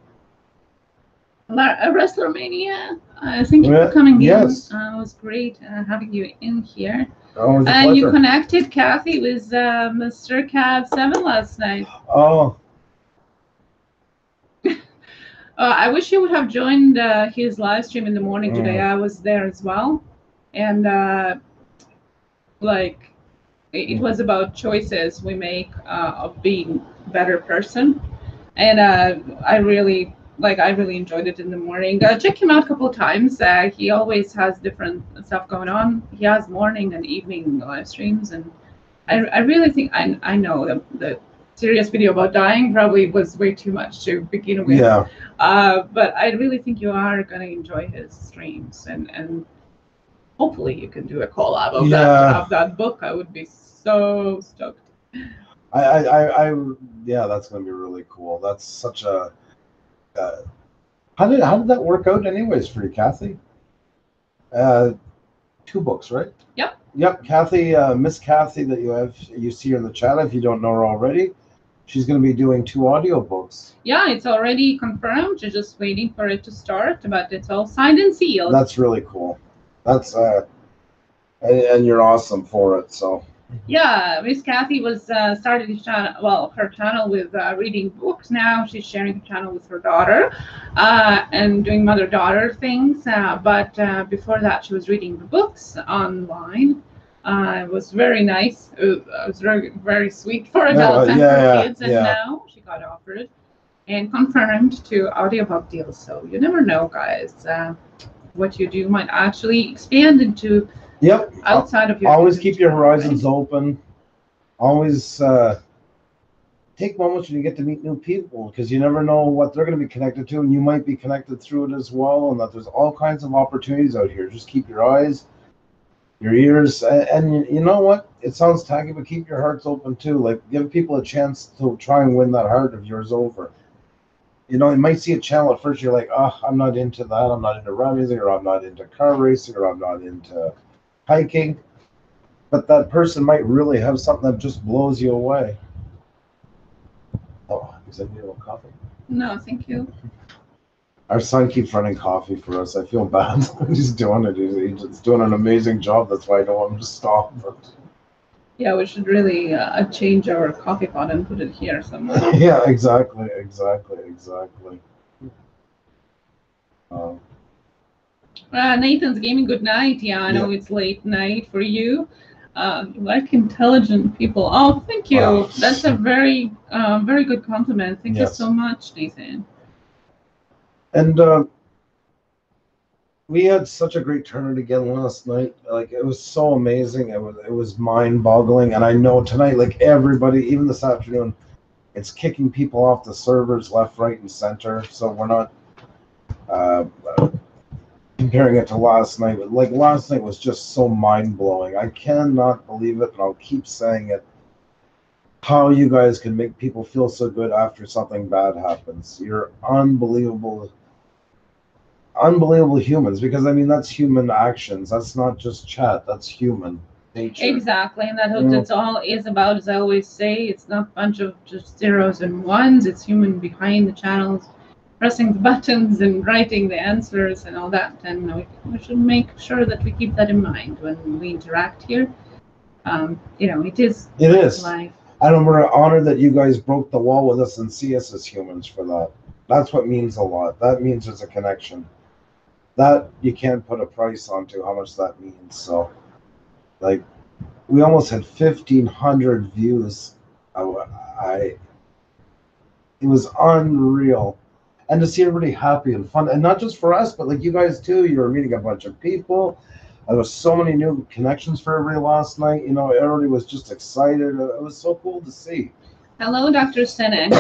[SPEAKER 2] WrestleMania, thank you for coming in. It was great having you in here.
[SPEAKER 1] Oh,
[SPEAKER 2] and you connected Kathy with Mr. Cab 7 last night.
[SPEAKER 1] Oh.
[SPEAKER 2] I wish you would have joined his live stream in the morning today. I was there as well. And it was about choices we make of being a better person. And I really enjoyed it in the morning. Check him out a couple of times. He always has different stuff going on. He has morning and evening live streams, and I really think I know the serious video about dying probably was way too much to begin with.
[SPEAKER 1] Yeah.
[SPEAKER 2] But I really think you are going to enjoy his streams, and hopefully you can do a collab of that book. I would be so stoked.
[SPEAKER 1] Yeah, that's going to be really cool. That's such a. How did that work out, anyways, for you, Kathy? 2 books, right?
[SPEAKER 2] Yep.
[SPEAKER 1] Yep, Kathy, Miss Kathy, that you see her in the chat. If you don't know her already, she's going to be doing 2 audio books.
[SPEAKER 2] Yeah, it's already confirmed. You're just waiting for it to start, but it's all signed and sealed.
[SPEAKER 1] That's really cool. That's and you're awesome for it. So.
[SPEAKER 2] Yeah, Miss Kathy was started his channel. Well, her channel with reading books. Now she's sharing her channel with her daughter, and doing mother-daughter things. But before that, she was reading the books online. It was very nice. It was very, very sweet for adults and for kids. And now she got offered and confirmed to audiobook deals. So you never know, guys. What you do might actually expand into outside of your
[SPEAKER 1] always keep your horizons open. Always take moments when you get to meet new people, because you never know what they're going to be connected to, and you might be connected through it as well, and that there's all kinds of opportunities out here. Just keep your eyes, your ears, and you know what? It sounds tacky, but keep your hearts open too. Like, give people a chance to try and win that heart of yours over. You know, you might see a channel at first, you're like, oh, I'm not into that, I'm not into rap music, or I'm not into car racing, or I'm not into hiking. But that person might really have something that just blows you away. Oh, is that a coffee?
[SPEAKER 2] No, thank you.
[SPEAKER 1] Our son keeps running coffee for us. I feel bad. He's doing it. He's doing an amazing job. That's why I don't want him to stop. But...
[SPEAKER 2] yeah, we should really change our coffee pot and put it here somewhere.
[SPEAKER 1] Yeah, exactly.
[SPEAKER 2] Nathan's gaming. Good night. Yeah, I know it's late night for you. You like intelligent people. Oh, thank you. Wow. That's a very, very good compliment. Thank you so much, Nathan.
[SPEAKER 1] And we had such a great turnout again last night. Like, it was so amazing. It was mind-boggling. And I know tonight, like, everybody, even this afternoon, it's kicking people off the servers left, right, and center. So we're not comparing it to last night. But like, last night was just so mind-blowing. I cannot believe it, and I'll keep saying it. How you guys can make people feel so good after something bad happens. You're unbelievable humans, because I mean, that's human actions. That's not just chat. That's human nature.
[SPEAKER 2] Exactly, and that's all is about. As I always say, it's not a bunch of just zeros and ones. It's human behind the channels, pressing the buttons and writing the answers and all that. And we should make sure that we keep that in mind when we interact here. You know, it is life.
[SPEAKER 1] And we're honored that you guys broke the wall with us and see us as humans for that. That's what means a lot. That means there's a connection. That you can't put a price onto how much that means. So, like, we almost had 1,500 views. It was unreal. And to see everybody happy and fun, and not just for us, but like you guys too. You were meeting a bunch of people. There was so many new connections for everybody last night. You know, everybody was just excited. It was so cool to see.
[SPEAKER 2] Hello, Dr. Senek.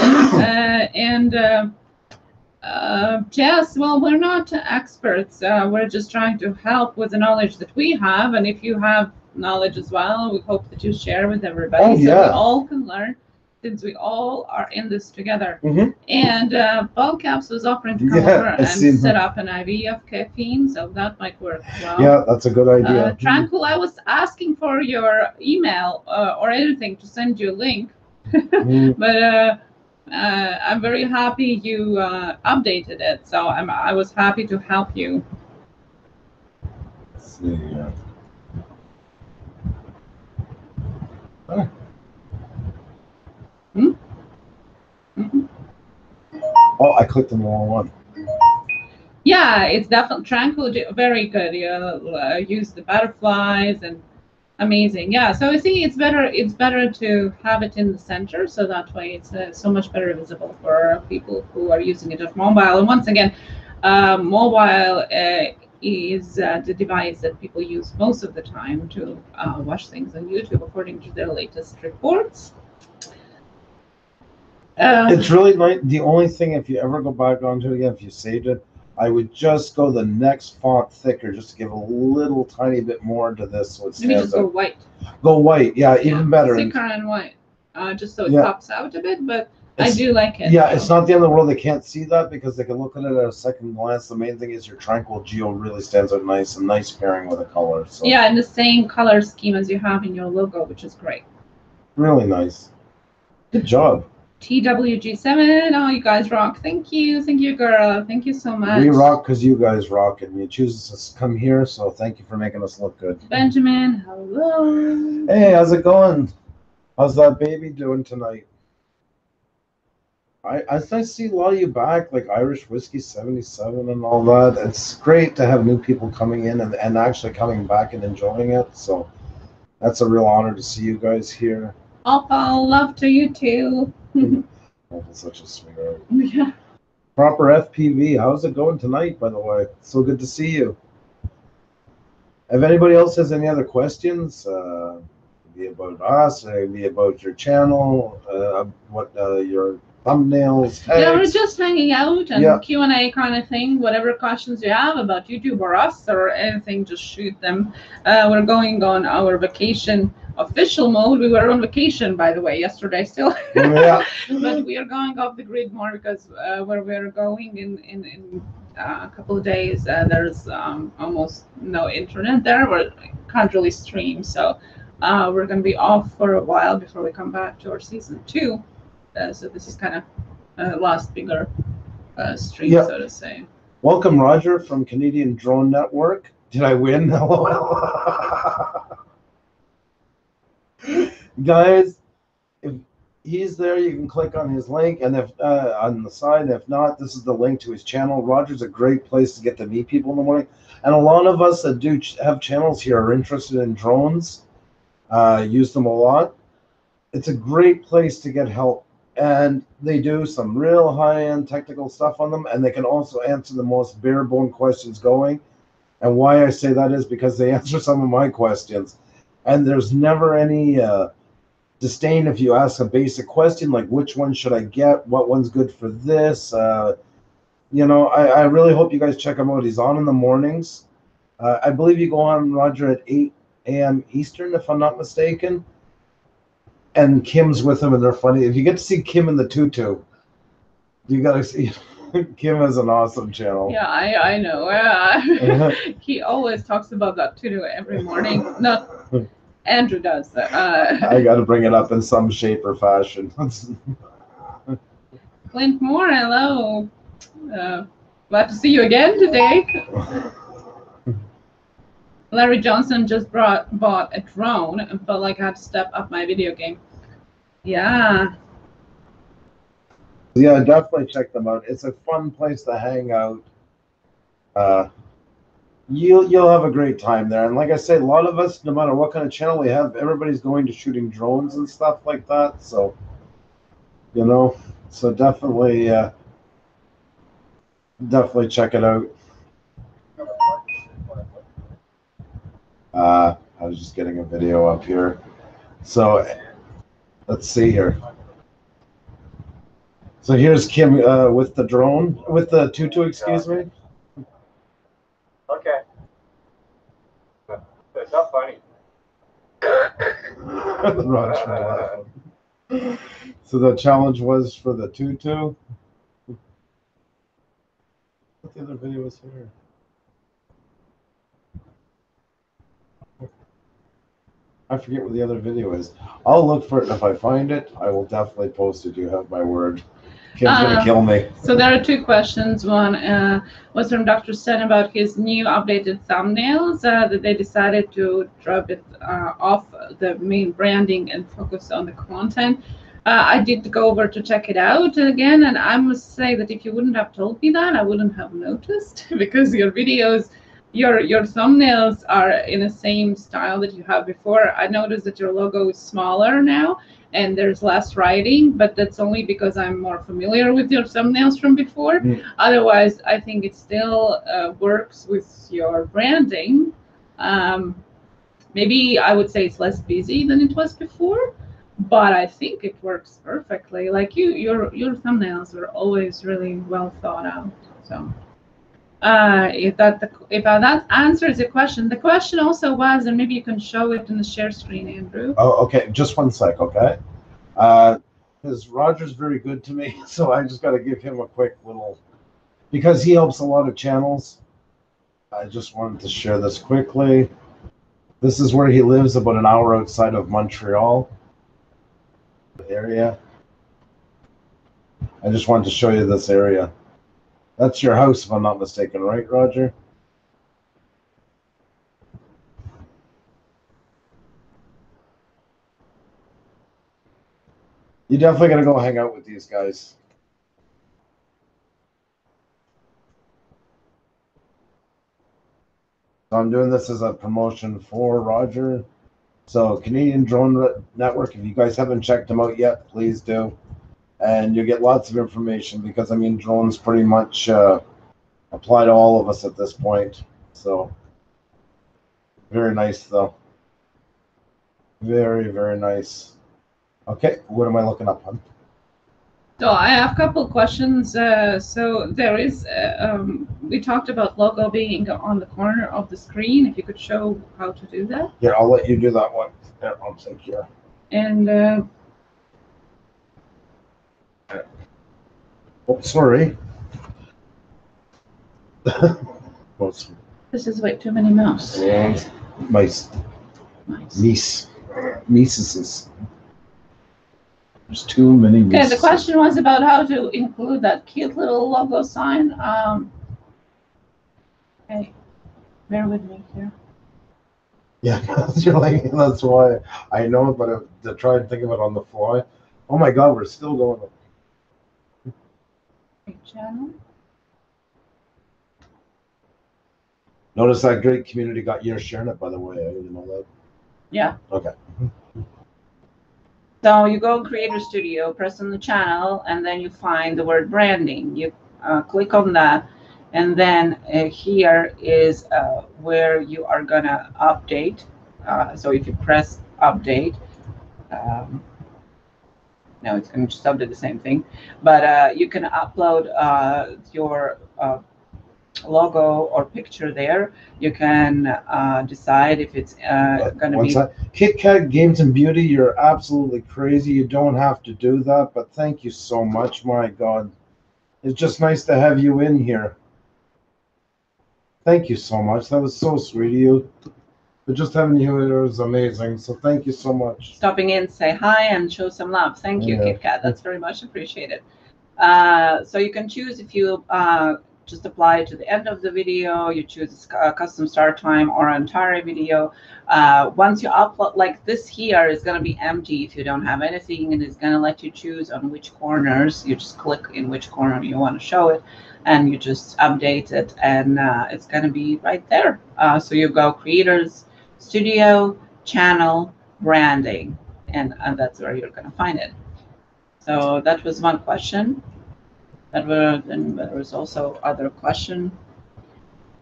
[SPEAKER 2] Yes, well, we're not experts. We're just trying to help with the knowledge that we have. And if you have knowledge as well, we hope that you share with everybody so we all can learn, since we all are in this together. And Ballcaps was offering to come over and set up an IV of caffeine, so that might work well.
[SPEAKER 1] Yeah, that's a good idea.
[SPEAKER 2] Tranquil, I was asking for your email or anything to send you a link, but I'm very happy you updated it, so I was happy to help you.
[SPEAKER 1] Let's see. Oh, I clicked on the wrong one.
[SPEAKER 2] Yeah, it's definitely Tranquil, very good. You use the butterflies and amazing. Yeah, so I think it's better to have it in the center, so that way it's so much better visible for people who are using it on mobile. And once again, mobile is the device that people use most of the time to watch things on YouTube, according to their latest reports.
[SPEAKER 1] It's really nice. The only thing, if you ever go back onto it again, if you saved it, I would just go the next font thicker, just to give a little tiny bit more to this. So
[SPEAKER 2] maybe just go white.
[SPEAKER 1] Go white, yeah, even better.
[SPEAKER 2] Thicker and white, just so it pops out a bit, but I do like it.
[SPEAKER 1] Yeah, it's not the end of the world. They can't see that because they can look at it at a second glance. The main thing is your Tranquil Geo really stands out nice, and nice pairing with a color. So.
[SPEAKER 2] Yeah, and the same color scheme as you have in your logo, which is great.
[SPEAKER 1] Really nice. Good job.
[SPEAKER 2] TWG7, oh, you guys rock. Thank you, girl. Thank you so much.
[SPEAKER 1] We rock because you guys rock, and you choose to come here, so thank you for making us look good.
[SPEAKER 2] Benjamin, hello.
[SPEAKER 1] Hey, how's it going? How's that baby doing tonight? I see a lot of you back, like Irish Whiskey 77 and all that. It's great to have new people coming in and actually coming back and enjoying it, so That's a real honor to see you guys here.
[SPEAKER 2] All love to you too.
[SPEAKER 1] That's such a sweetheart.
[SPEAKER 2] Yeah.
[SPEAKER 1] Proper FPV, how's it going tonight, by the way? So good to see you. If anybody else has any other questions, be about us, be about your channel, what your thumbnails, tags.
[SPEAKER 2] Yeah, we're just hanging out and Q&A kind of thing. Whatever questions you have about YouTube or us or anything, just shoot them. We're going on our vacation official mode. We were on vacation, by the way, yesterday still.
[SPEAKER 1] Yeah.
[SPEAKER 2] But we are going off the grid more because where we're going in a couple of days, there's almost no internet there. We can't really stream, so we're going to be off for a while before we come back to our season 2. So this is kind of last bigger stream, so to say.
[SPEAKER 1] Welcome, Roger from Canadian Drone Network. Did I win? Guys, if he's there, you can click on his link, and if on the side, if not, this is the link to his channel. Roger's a great place to get to meet people in the morning, and a lot of us that do have channels here are interested in drones, use them a lot. It's a great place to get help, and they do some real high-end technical stuff on them, and they can also answer the most bare-bone questions going. And why I say that is because they answer some of my questions, and there's never any disdain if you ask a basic question like which one should I get, what one's good for this. You know, I really hope you guys check him out. He's on in the mornings. I believe you go on, Roger, at 8 a.m. Eastern, if I'm not mistaken. And Kim's with him, and they're funny. If you get to see Kim in the tutu, you gotta see. Kim has an awesome channel.
[SPEAKER 2] Yeah, I know. He always talks about that tutu every morning. Not Andrew does.
[SPEAKER 1] I got to bring it up in some shape or fashion.
[SPEAKER 2] Clint Moore, hello. Glad to see you again today. Larry Johnson just bought a drone and felt like I had to step up my video game. Yeah.
[SPEAKER 1] Yeah, definitely check them out. It's a fun place to hang out. You'll have a great time there. And like I say, a lot of us, no matter what kind of channel we have, everybody's going to shooting drones and stuff like that. So, you know, so definitely check it out. I was just getting a video up here. So let's see here. So here's Kim with the drone, with the tutu, excuse me.
[SPEAKER 4] Okay. It's not funny.
[SPEAKER 1] So the challenge was for the tutu. What the other video was here? I forget what the other video is. I'll look for it, and if I find it, I will definitely post it. You have my word. Kim's gonna kill me.
[SPEAKER 2] So there are 2 questions. One was from Dr. Sten about his new updated thumbnails, that they decided to drop it off the main branding and focus on the content. I did go over to check it out again, and I must say that if you wouldn't have told me that, I wouldn't have noticed, because your videos, your thumbnails are in the same style that you have before. I noticed that your logo is smaller now and there's less writing, but that's only because I'm more familiar with your thumbnails from before. Otherwise, I think it still works with your branding. Maybe I would say it's less busy than it was before, but I think it works perfectly. Like your thumbnails are always really well thought out. So if that answers the question. The question also was, and maybe you can show it in the share screen, Andrew.
[SPEAKER 1] Oh, okay. Just one sec, okay? Because Roger's very good to me, so I just got to give him a quick little, because he helps a lot of channels. I just wanted to share this quickly. This is where he lives, about an hour outside of Montreal area. I just wanted to show you this area. That's your house, if I'm not mistaken, right, Roger? You're definitely going to go hang out with these guys. So I'm doing this as a promotion for Roger. So Canadian Drone Network, if you guys haven't checked them out yet, please do. And you'll get lots of information because, I mean, drones pretty much apply to all of us at this point. So very nice, though. Very, very nice. Okay, what am I looking up on?
[SPEAKER 2] So I have a couple questions. So there is, we talked about logo being on the corner of the screen. If you could show how to do that.
[SPEAKER 1] Yeah, I'll let you do that one. Yeah, I'll take care.
[SPEAKER 2] And
[SPEAKER 1] oh, sorry.
[SPEAKER 2] this is way too many mouse.
[SPEAKER 1] And mice.
[SPEAKER 2] Nice.
[SPEAKER 1] Mice. There's too many mice.
[SPEAKER 2] Okay, the question was about how to include that cute little logo sign. Okay, bear with me here.
[SPEAKER 1] Yeah, you're like, that's why I know, but to try and think of it on the fly. Oh my God, we're still going.
[SPEAKER 2] Channel.
[SPEAKER 1] Notice that great community got you sharing it, by the way. I didn't know that.
[SPEAKER 2] Yeah.
[SPEAKER 1] Okay.
[SPEAKER 2] So you go Creator Studio, press on the channel, and then you find the word branding. You click on that, and then here is where you are gonna update. So if you press update, no, it's gonna just update the same thing, but you can upload your logo or picture there. You can decide if it's gonna be.
[SPEAKER 1] Kit Kat Games and Beauty, you're absolutely crazy. You don't have to do that, but thank you so much. My God, it's just nice to have you in here. Thank you so much. That was so sweet of you. But just having you here was amazing. So thank you so much.
[SPEAKER 2] Stopping in, say hi, and show some love. Thank you, Kit Kat. That's very much appreciated. So you can choose if you just apply it to the end of the video, you choose a custom start time or an entire video. Once you upload, like this here is going to be empty if you don't have anything, and it's going to let you choose on which corners. You just click in which corner you want to show it, and you just update it, and it's going to be right there. So you go Creators Studio, Channel, Branding, and that's where you're going to find it. So that was one question. Then there was also other question.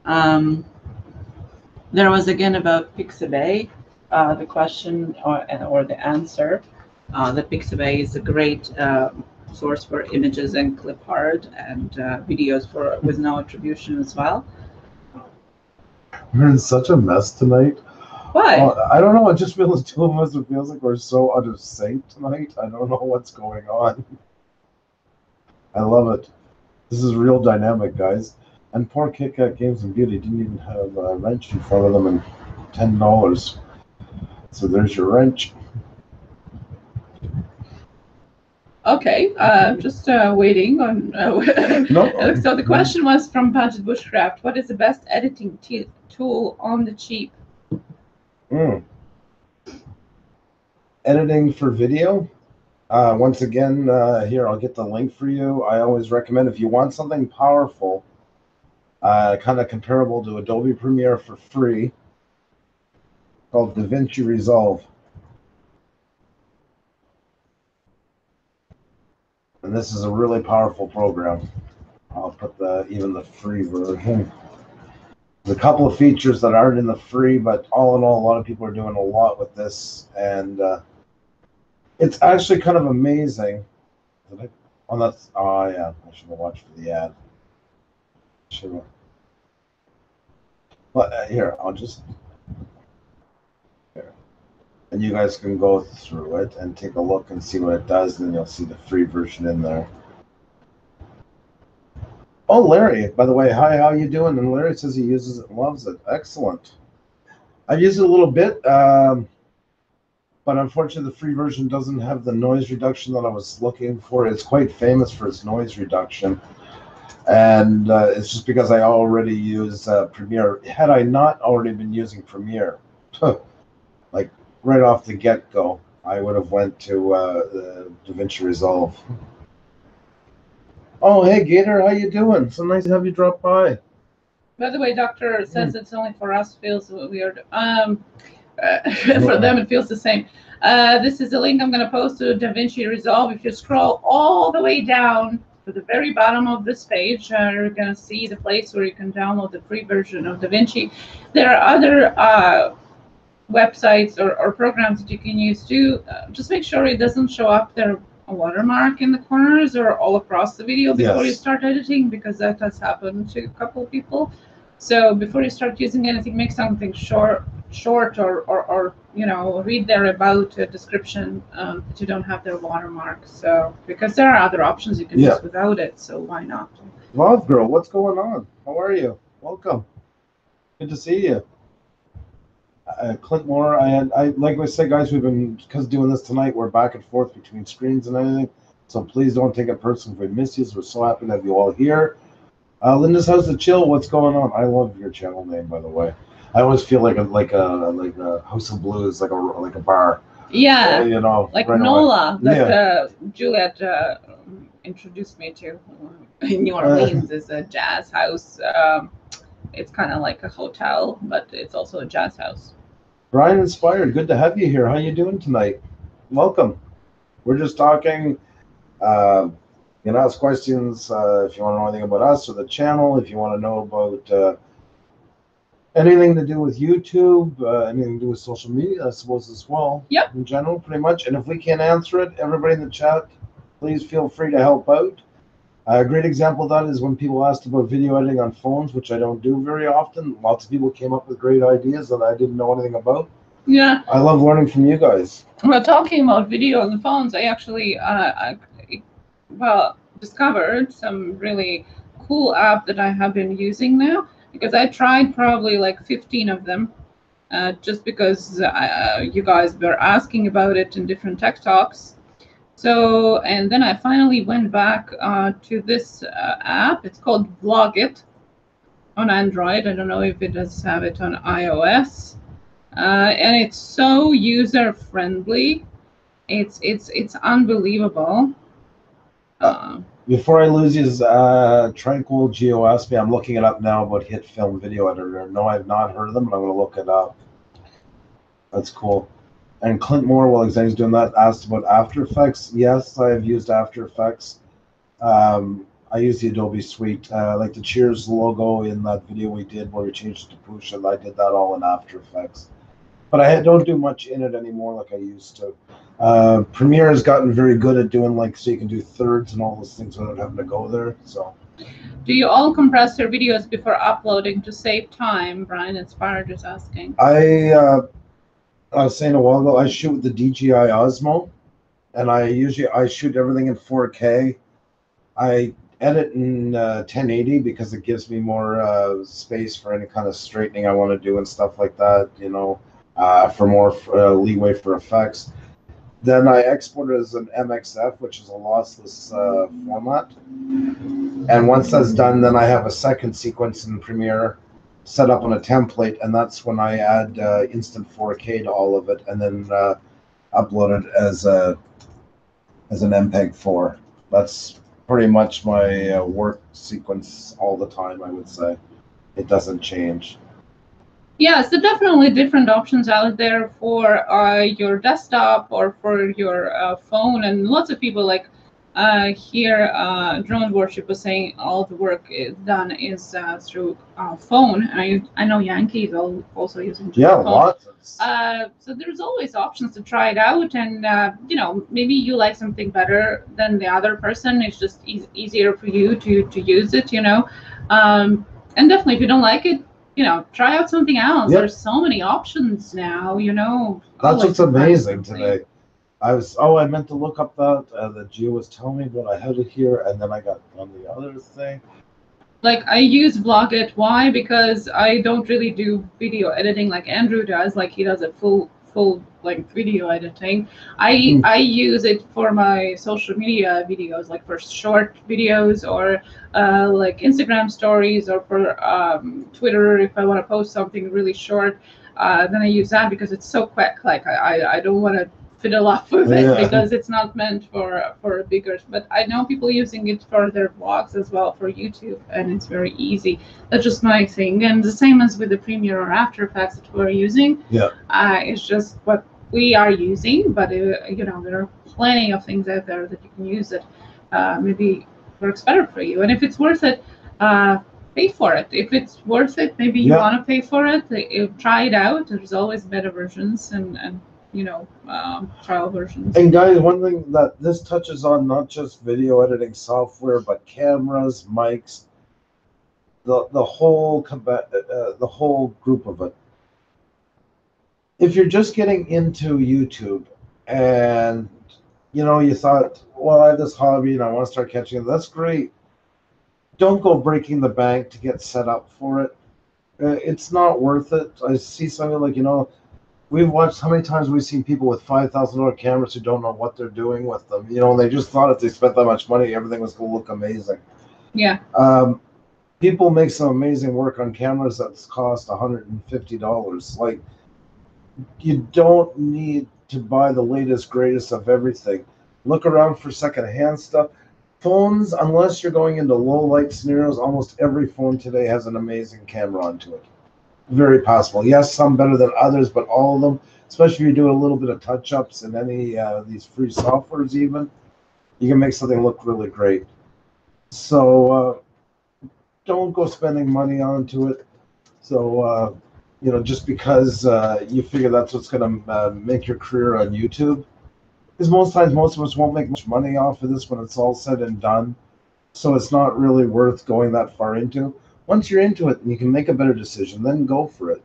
[SPEAKER 2] There was again about Pixabay, the question or the answer. That Pixabay is a great source for images and clip art and videos with no attribution as well.
[SPEAKER 1] We're in such a mess tonight.
[SPEAKER 2] Why?
[SPEAKER 1] I don't know. It just feels two of us. It feels like we're so out of sync tonight. I don't know what's going on. I love it. This is real dynamic, guys. And poor Kit Kat Games and Beauty didn't even have a wrench in front of them and $10. So there's your wrench.
[SPEAKER 2] Okay, just waiting on.
[SPEAKER 1] No.
[SPEAKER 2] So the question was from Budget Bushcraft. What is the best editing tool on the cheap?
[SPEAKER 1] Editing for video. Once again, here, I'll get the link for you. I always recommend if you want something powerful, kind of comparable to Adobe Premiere for free, called DaVinci Resolve. And this is a really powerful program. I'll put even the free version. There's a couple of features that aren't in the free, but all in all, a lot of people are doing a lot with this, and it's actually kind of amazing. Oh, that's, oh yeah, I should have watched for the ad. Should have. But here, I'll just, here. And you guys can go through it and take a look and see what it does, and then you'll see the free version in there. Oh, Larry, by the way, hi, how you doing? And Larry says he uses it and loves it. Excellent. I've used it a little bit, but unfortunately the free version doesn't have the noise reduction that I was looking for. It's quite famous for its noise reduction. And it's just because I already use Premiere. Had I not already been using Premiere, like right off the get-go, I would have went to the DaVinci Resolve. Oh, hey, Gator, how you doing? So nice to have you drop by.
[SPEAKER 2] By the way, Doctor says it's only for us. Feels weird. for them it feels the same. This is the link I'm going to post to DaVinci Resolve. If you scroll all the way down to the very bottom of this page, you're going to see the place where you can download the free version of DaVinci. There are other websites or programs that you can use too. Just make sure it doesn't show up there a watermark in the corners or all across the video before you start editing, because that has happened to a couple of people. So before you start using anything, make something short or you know, read their about description that you don't have their watermark. So because there are other options you can use without it, so why not?
[SPEAKER 1] Love girl, what's going on? How are you? Welcome. Good to see you. Clint Moore, I like I said, guys, we've been, because doing this tonight, we're back and forth between screens and everything. So please don't take it personally if we miss you. We're so happy to have you all here. Linda's House of Chill, what's going on? I love your channel name, by the way. I always feel like a House of Blues, like a bar.
[SPEAKER 2] Yeah,
[SPEAKER 1] you know,
[SPEAKER 2] like
[SPEAKER 1] right
[SPEAKER 2] NOLA that Juliet introduced me to in New Orleans is a jazz house. It's kind of like a hotel, but it's also a jazz house.
[SPEAKER 1] Brian Inspired, good to have you here. How you doing tonight? Welcome. We're just talking. You can ask questions if you want to know anything about us or the channel. If you want to know about anything to do with YouTube, anything to do with social media, I suppose, as well.
[SPEAKER 2] Yep.
[SPEAKER 1] In general, pretty much. And if we can't answer it, everybody in the chat, please feel free to help out. A great example of that is when people asked about video editing on phones, which I don't do very often. Lots of people came up with great ideas that I didn't know anything about.
[SPEAKER 2] Yeah.
[SPEAKER 1] I love learning from you guys.
[SPEAKER 2] Well, talking about video on the phones, I actually discovered some really cool app that I have been using now, because I tried probably like 15 of them just because you guys were asking about it in different tech talks. So, and then I finally went back to this app. It's called Vlogit on Android. I don't know if it does have it on iOS. And it's so user friendly. It's unbelievable.
[SPEAKER 1] Before I lose you, Tranquil Geo asked me, I'm looking it up now, about Hit Film Video Editor. No, I've not heard of them, but I'm going to look it up. That's cool. And Clint Moore, while he's doing that, asked about After Effects. Yes, I have used After Effects. I use the Adobe Suite. Like the Cheers logo in that video we did where we changed it to Pusa, I did that all in After Effects. But I don't do much in it anymore like I used to. Premiere has gotten very good at doing, like, so you can do thirds and all those things without having to go there. So,
[SPEAKER 2] do you all compress your videos before uploading to save time? Brian Inspired is asking.
[SPEAKER 1] I was saying a while ago, I shoot with the DJI Osmo, and I shoot everything in 4K. I edit in 1080 because it gives me more space for any kind of straightening I want to do and stuff like that, you know, for more leeway for effects. Then I export it as an MXF, which is a lossless format. And once that's done, then I have a second sequence in Premiere set up on a template, and that's when I add instant 4K to all of it, and then upload it as an MPEG-4. That's pretty much my work sequence all the time, I would say. It doesn't change.
[SPEAKER 2] Yeah, so definitely different options out there for your desktop or for your phone, and lots of people like here, Drone Worship was saying all the work is done is through phone. I know Yankee is also using phone.
[SPEAKER 1] Lots.
[SPEAKER 2] So there's always options to try it out, and you know, maybe you like something better than the other person. It's just easier for you to use it, you know. And definitely, if you don't like it, you know, try out something else. Yep. There's so many options now, you know.
[SPEAKER 1] That's what's amazing today. I meant to look up that Gio was telling me, but I had it here, and then I got on the other thing.
[SPEAKER 2] Like, I use Vlogit. Why? Because I don't really do video editing like Andrew does. Like, he does a full length video editing. I use it for my social media videos, like for short videos or like Instagram stories, or for Twitter if I want to post something really short. Then I use that because it's so quick. Like, I don't want to fiddle up with it because it's not meant for a bigger. But I know people using it for their vlogs as well for YouTube, and it's very easy. That's just my thing. And the same as with the Premiere or After Effects that we're using.
[SPEAKER 1] Yeah.
[SPEAKER 2] It's just what we are using, but you know, there are plenty of things out there that you can use that maybe works better for you. And if it's worth it, pay for it. If it's worth it, maybe you want to pay for it. Try it out. There's always better versions and you know, trial versions.
[SPEAKER 1] And guys, one thing that this touches on, not just video editing software, but cameras, mics, the whole group of it. If you're just getting into YouTube and you know, you thought, well, I have this hobby and I want to start catching it, that's great. Don't go breaking the bank to get set up for it. It's not worth it. I see something like, you know, we've watched, how many times we've seen people with $5,000 cameras who don't know what they're doing with them. You know, they just thought if they spent that much money, everything was going to look amazing.
[SPEAKER 2] Yeah.
[SPEAKER 1] People make some amazing work on cameras that's cost $150. Like, you don't need to buy the latest, greatest of everything. Look around for secondhand stuff. Phones, unless you're going into low light scenarios, almost every phone today has an amazing camera onto it. Very possible. Yes, some better than others, but all of them, especially if you do a little bit of touch-ups in any these free softwares even, you can make something look really great. So don't go spending money onto it. So, you know, just because you figure that's what's going to make your career on YouTube. Because most times, most of us won't make much money off of this when it's all said and done. So it's not really worth going that far into. Once you're into it and you can make a better decision, then go for it.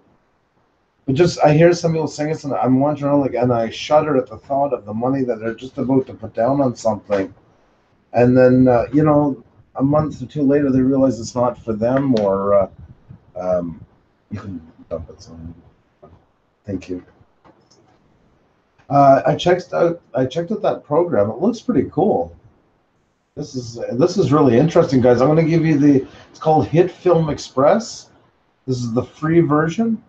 [SPEAKER 1] But just, I hear some people saying it, and I'm wondering, like, and I shudder at the thought of the money that they're just about to put down on something. And then, you know, a month or two later, they realize it's not for them, or you can dump it some. Thank you. I checked out that program. It looks pretty cool. This is really interesting, guys. I'm going to give you it's called Hit Film Express. This is the free version.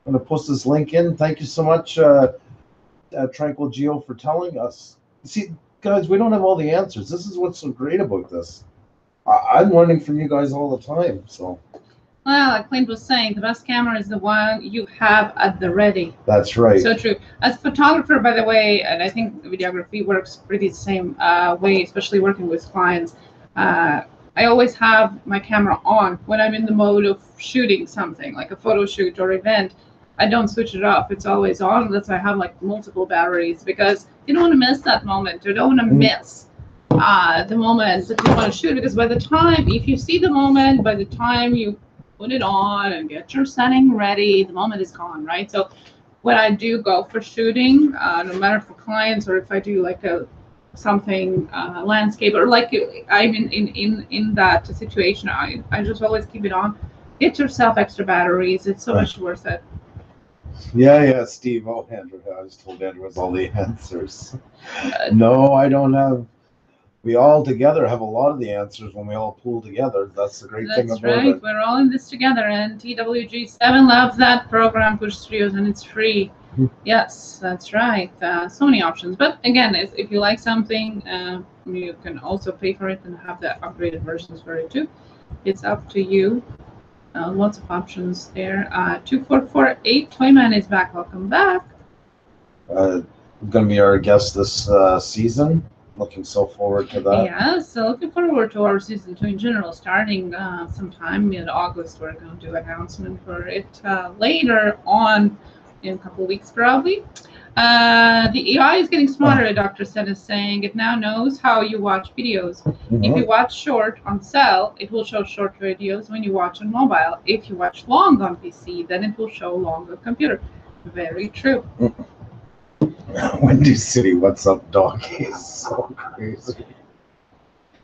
[SPEAKER 1] I'm going to post this link in. Thank you so much, Tranquil Geo, for telling us. See, guys, we don't have all the answers. This is what's so great about this. I'm learning from you guys all the time. So.
[SPEAKER 2] Well, like Clint was saying, the best camera is the one you have at the ready.
[SPEAKER 1] That's right.
[SPEAKER 2] So true. As a photographer, by the way, and I think videography works pretty the same way, especially working with clients. I always have my camera on when I'm in the mode of shooting something, like a photo shoot or event. I don't switch it off. It's always on. That's why I have like multiple batteries, because you don't want to miss that moment. You don't want to miss the moment that you want to shoot, because by the time, if you see the moment, by the time you put it on and get your setting ready, the moment is gone, right? So when I do go for shooting, no matter for clients or if I do like something landscape, or like I'm in that situation, I just always keep it on. Get yourself extra batteries. It's so much worth it.
[SPEAKER 1] Yeah, Steve. Oh, Andrew, I just told Andrew all the answers. No, I don't have. We all together have a lot of the answers when we all pool together. That's the great thing about it. That's right.
[SPEAKER 2] We're all in this together, and TWG7 loves that program, Puša Studios, and it's free. Yes, that's right. So many options. But again, if you like something, you can also pay for it and have the upgraded versions for it too. It's up to you. Lots of options there. 2448 Toyman is back. Welcome back.
[SPEAKER 1] Going to be our guest this season. Looking so forward to that.
[SPEAKER 2] Yeah, so looking forward to our season 2 in general, starting sometime mid-August. We're going to do an announcement for it later on in a couple of weeks, probably. The AI is getting smarter, Dr. Sen is saying. It now knows how you watch videos. If you watch short on cell, it will show short videos when you watch on mobile. If you watch long on PC, then it will show long on computer. Very true.
[SPEAKER 1] Windy City, what's up, doggy? So crazy.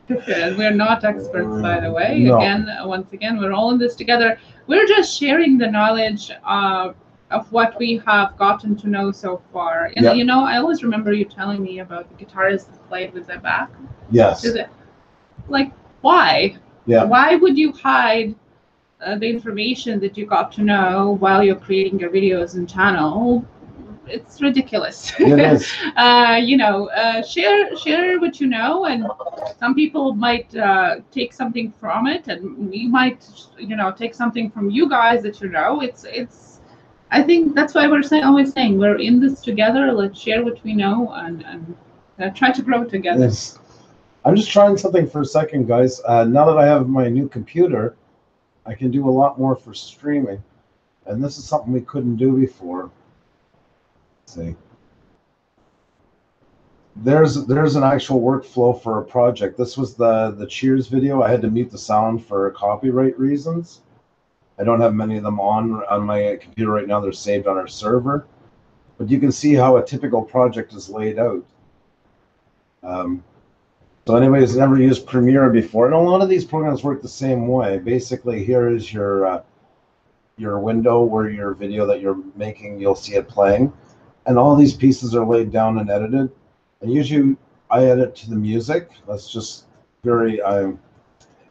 [SPEAKER 2] We're not experts, by the way.
[SPEAKER 1] No.
[SPEAKER 2] Once again, we're all in this together. We're just sharing the knowledge of what we have gotten to know so far. And you know, I always remember you telling me about the guitarist that played with their back.
[SPEAKER 1] Yes.
[SPEAKER 2] Like, why?
[SPEAKER 1] Yeah.
[SPEAKER 2] Why would you hide the information that you got to know while you're creating your videos and channel? it's ridiculous.
[SPEAKER 1] It is.
[SPEAKER 2] You know, share what you know, and some people might take something from it, and we might, you know, take something from you guys that you know. It's. I think that's why we're always saying we're in this together. Let's share what we know and try to grow together.
[SPEAKER 1] Yes. I'm just trying something for a second, guys. Now that I have my new computer, I can do a lot more for streaming. And this is something we couldn't do before. Let's see. There's an actual workflow for a project. This was the Cheers video. I had to mute the sound for copyright reasons. I don't have many of them on my computer right now. They're saved on our server. But you can see how a typical project is laid out. So anybody who's never used Premiere before, and a lot of these programs work the same way. Basically, here is your window where your video that you're making, you'll see it playing. And all these pieces are laid down and edited. And usually I edit to the music. That's just very,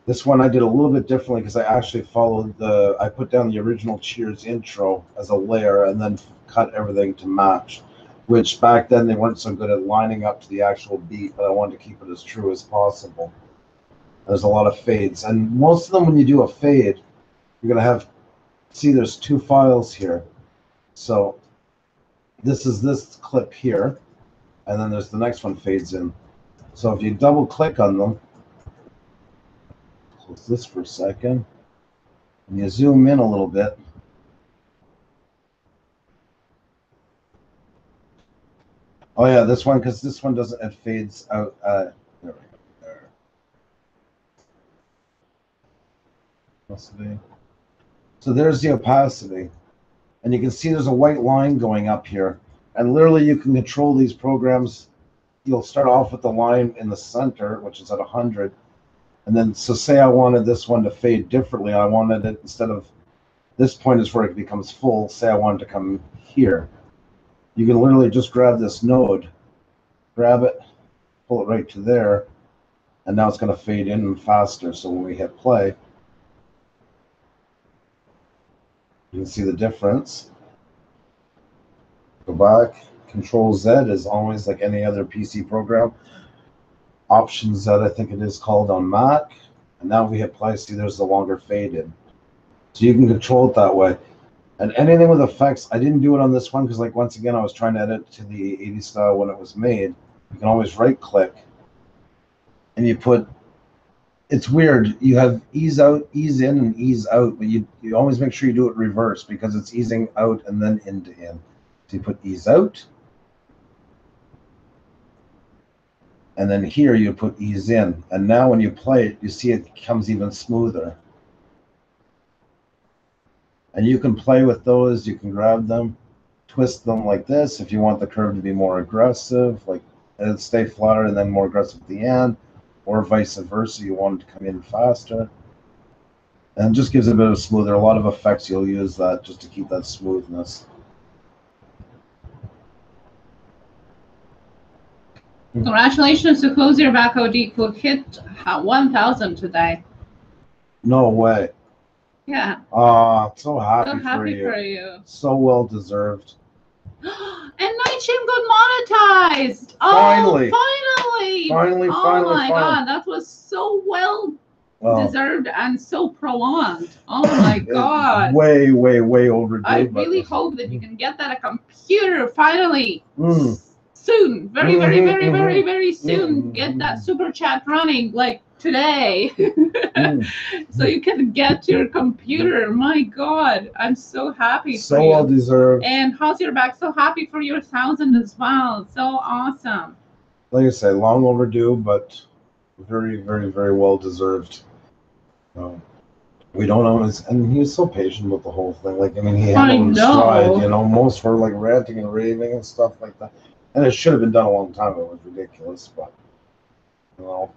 [SPEAKER 1] this one I did a little bit differently because I actually followed I put down the original Cheers intro as a layer and then cut everything to match, which back then they weren't so good at lining up to the actual beat, but I wanted to keep it as true as possible. There's a lot of fades. And most of them, when you do a fade, you're going to have, see there's two files here. So this is this clip here, and then there's the next one fades in. So if you double click on them, close this for a second, and you zoom in a little bit, oh yeah, this one, because this one doesn't, it fades out. There we go, there. Opacity. So there's the opacity. And you can see there's a white line going up here. And literally you can control these programs. You'll start off with the line in the center, which is at 100. And then, so say I wanted this one to fade differently. I wanted it, instead of, this point is where it becomes full. Say I wanted to come here. You can literally just grab this node, grab it, pull it right to there, and now it's going to fade in faster. So when we hit play, you can see the difference. Go back. Control Z is always like any other PC program. Option Z, I think it is called on Mac. And now we hit play. See, there's the longer fade in. So you can control it that way. And anything with effects, I didn't do it on this one because, like, once again, I was trying to edit to the 80s style when it was made. You can always right click and you put, it's weird. You have ease out, ease in, and ease out, but you always make sure you do it reverse because it's easing out and then into in. So you put ease out. And then here you put ease in. And now when you play it, you see it becomes even smoother. And you can play with those. You can grab them, twist them like this if you want the curve to be more aggressive, like and stay flatter and then more aggressive at the end, or vice versa. You want it to come in faster. And it just gives it a bit of smoother. A lot of effects you'll use that just to keep that smoothness.
[SPEAKER 2] Congratulations to Cozier Back OD who hit 1,000 today.
[SPEAKER 1] No way.
[SPEAKER 2] Yeah.
[SPEAKER 1] So happy, for you. So well deserved.
[SPEAKER 2] And Nightshade got monetized.
[SPEAKER 1] Finally.
[SPEAKER 2] Finally. Oh my God, that was so well deserved and so prolonged. Oh my God.
[SPEAKER 1] Way overdue.
[SPEAKER 2] I really hope that you can get that a computer finally. Soon. Very soon. Get that super chat running like today. So you can get your computer. My God, I'm so happy for you.
[SPEAKER 1] So well deserved.
[SPEAKER 2] And how's your back? So happy for your 1,000 as well. So awesome.
[SPEAKER 1] Like I say, long overdue, but very well deserved. We don't always, and he was so patient with the whole thing. Like, I mean, he had it in stride, you know, most were like ranting and raving and stuff like that. And it should have been done a long time ago. It was ridiculous, but, you know.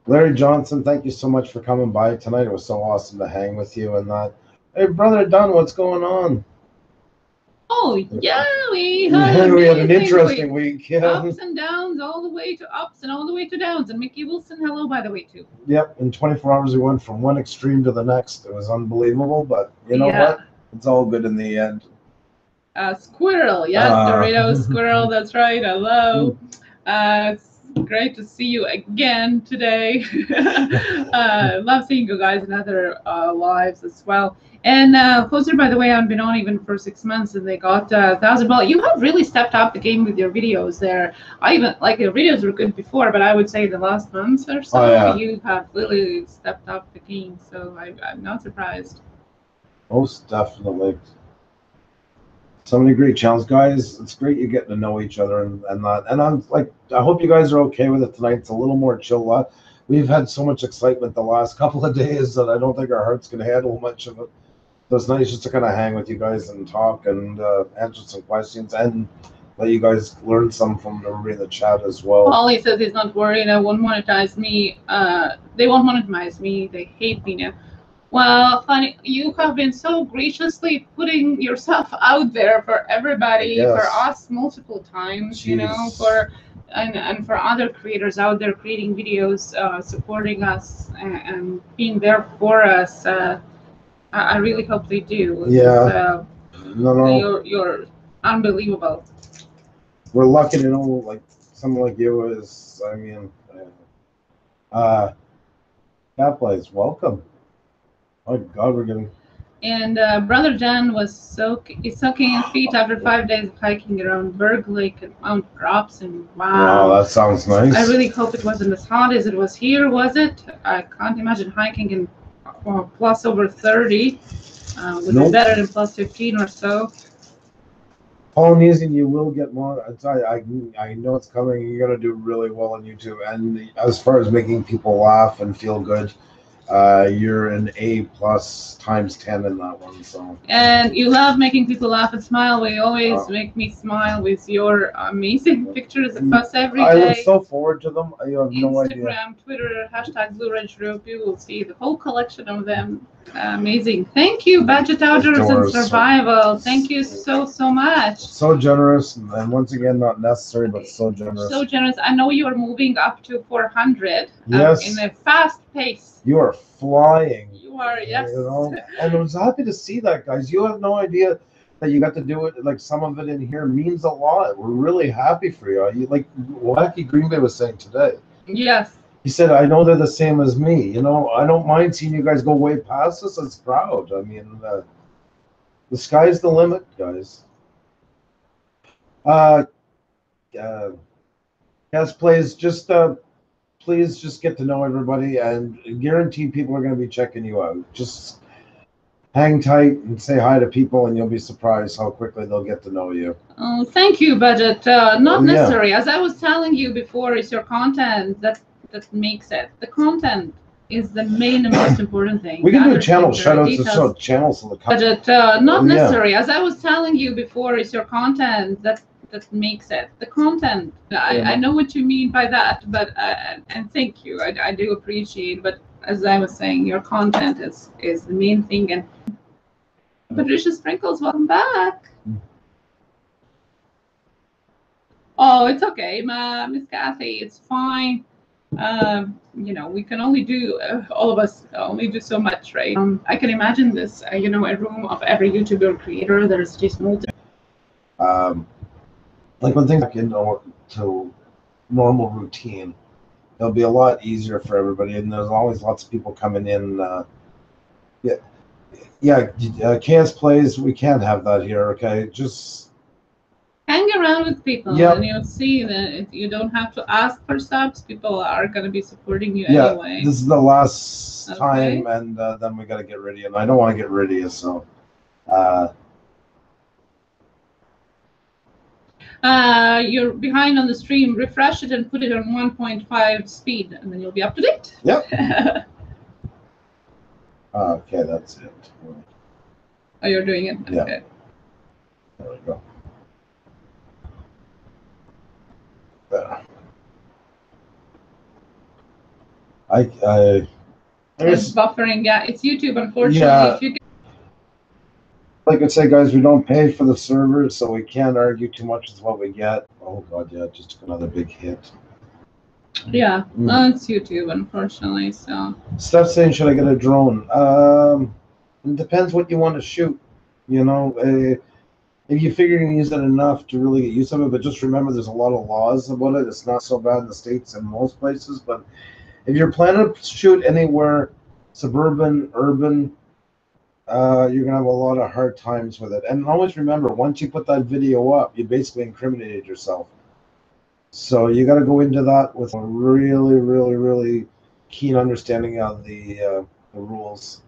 [SPEAKER 1] Larry Johnson, thank you so much for coming by tonight. It was so awesome to hang with you and that. Hey, brother Dunn, what's going on?
[SPEAKER 2] Oh yeah, we
[SPEAKER 1] We
[SPEAKER 2] had
[SPEAKER 1] had an interesting week. Yeah.
[SPEAKER 2] Ups and downs, all the way to ups and all the way to downs. And Mickey Wilson, hello, by the way, too.
[SPEAKER 1] Yep. In 24 hours, we went from one extreme to the next. It was unbelievable, but you know what? It's all good in the end.
[SPEAKER 2] Squirrel, yes, Dorito Squirrel. That's right. Hello. It's great to see you again today. Love seeing you guys in other lives as well. And Poster, by the way, I've been on even for 6 months, and they got $1,000. You have really stepped up the game with your videos there. I even like your videos were good before, but I would say the last month or so, you have really stepped up the game. So I'm not surprised.
[SPEAKER 1] Most definitely. So many great channels, guys. It's great you getting to know each other and that. And I'm like, I hope you guys are okay with it tonight. It's a little more chill. We've had so much excitement the last couple of days that I don't think our hearts can handle much of it. So it's nice just to kind of hang with you guys and talk and answer some questions and let you guys learn some from everybody in the chat as well.
[SPEAKER 2] Ollie says he's not worried. I won't monetize me. They won't monetize me. They hate me now. Well, funny, you have been so graciously putting yourself out there for everybody, for us multiple times, you know, and for other creators out there creating videos, supporting us and being there for us. I really hope they do.
[SPEAKER 1] Yeah.
[SPEAKER 2] You're unbelievable.
[SPEAKER 1] We're lucky to know like someone like you is. I mean, Catplays, welcome. Oh God, we're getting.
[SPEAKER 2] And Brother Dan was soaking his feet after 5 days of hiking around Berg Lake and Mount Robson. Wow.
[SPEAKER 1] Wow, that sounds nice.
[SPEAKER 2] I really hope it wasn't as hot as it was here, was it? I can't imagine hiking in plus over 30. Would be better than plus 15 or so.
[SPEAKER 1] Polynesian, you will get more. I know it's coming. You're gonna do really well on YouTube. And as far as making people laugh and feel good, you're an A+ times 10 in that one. So. And
[SPEAKER 2] you love making people laugh and smile. We always make me smile with your amazing pictures of us every day.
[SPEAKER 1] I look so forward to them. You have no idea.
[SPEAKER 2] Instagram, Twitter, hashtag Blue Ridge Group. You will see the whole collection of them. Amazing. Thank you, Budget Outdoors and Survival. Thank you so much.
[SPEAKER 1] So generous, and once again, not necessary, but so generous.
[SPEAKER 2] So generous. I know you are moving up to 400.
[SPEAKER 1] Yes.
[SPEAKER 2] In a fast pace.
[SPEAKER 1] You are flying.
[SPEAKER 2] You are, yes.
[SPEAKER 1] You know? And I was happy to see that, guys. You have no idea that you got to do it. Like some of it in here means a lot. We're really happy for you. Like Wacky Green Bay was saying today.
[SPEAKER 2] Yes.
[SPEAKER 1] He said, I know they're the same as me. You know, I don't mind seeing you guys go way past us. It's proud. I mean, the sky's the limit, guys. Yes, please just get to know everybody, and guaranteed people are going to be checking you out. Just hang tight and say hi to people, and you'll be surprised how quickly they'll get to know you.
[SPEAKER 2] Oh, thank you, Budget. Not necessary. As I was telling you before, it's your content that makes it. The content is the main and most important thing.
[SPEAKER 1] We can do channel shoutouts to show channels in the
[SPEAKER 2] Budget. Not necessary. As I was telling you before, it's your content that makes it. The content. I know what you mean by that, but and thank you. I do appreciate. But as I was saying, your content is the main thing. And Patricia Sprinkles, welcome back. Oh, it's okay, Miss Kathy. It's fine. You know, we can only do all of us only do so much, right? I can imagine this. You know, a room of every YouTuber creator. There's just multiple.
[SPEAKER 1] Like when things back into normal routine, it'll be a lot easier for everybody. And there's always lots of people coming in. Chaos Plays. We can't have that here. Okay, just.
[SPEAKER 2] Hang around with people, and you'll see that you don't have to ask for subs. People are going to be supporting you anyway.
[SPEAKER 1] This is the last time, and then we got to get rid of you. And I don't want to get rid of you, so.
[SPEAKER 2] You're behind on the stream. Refresh it and put it on 1.5 speed, and then you'll be up to date.
[SPEAKER 1] Yep. Okay, that's it.
[SPEAKER 2] Oh, you're doing it?
[SPEAKER 1] Yeah.
[SPEAKER 2] Okay.
[SPEAKER 1] There we go. There.
[SPEAKER 2] It's buffering. Yeah, it's YouTube, unfortunately.
[SPEAKER 1] Yeah.
[SPEAKER 2] If you
[SPEAKER 1] like I say, guys, we don't pay for the servers, so we can't argue too much with what we get. Oh god, yeah, just took another big hit.
[SPEAKER 2] Yeah, well, it's YouTube, unfortunately. So
[SPEAKER 1] Steph saying, should I get a drone? It depends what you want to shoot. You know, if you figure you can use it enough to really get use of it, but just remember there's a lot of laws about it. It's not so bad in the States and most places, but if you're planning to shoot anywhere suburban, urban, you're gonna have a lot of hard times with it. And always remember, once you put that video up, you basically incriminated yourself. So you got to go into that with a really, really, really keen understanding of the rules.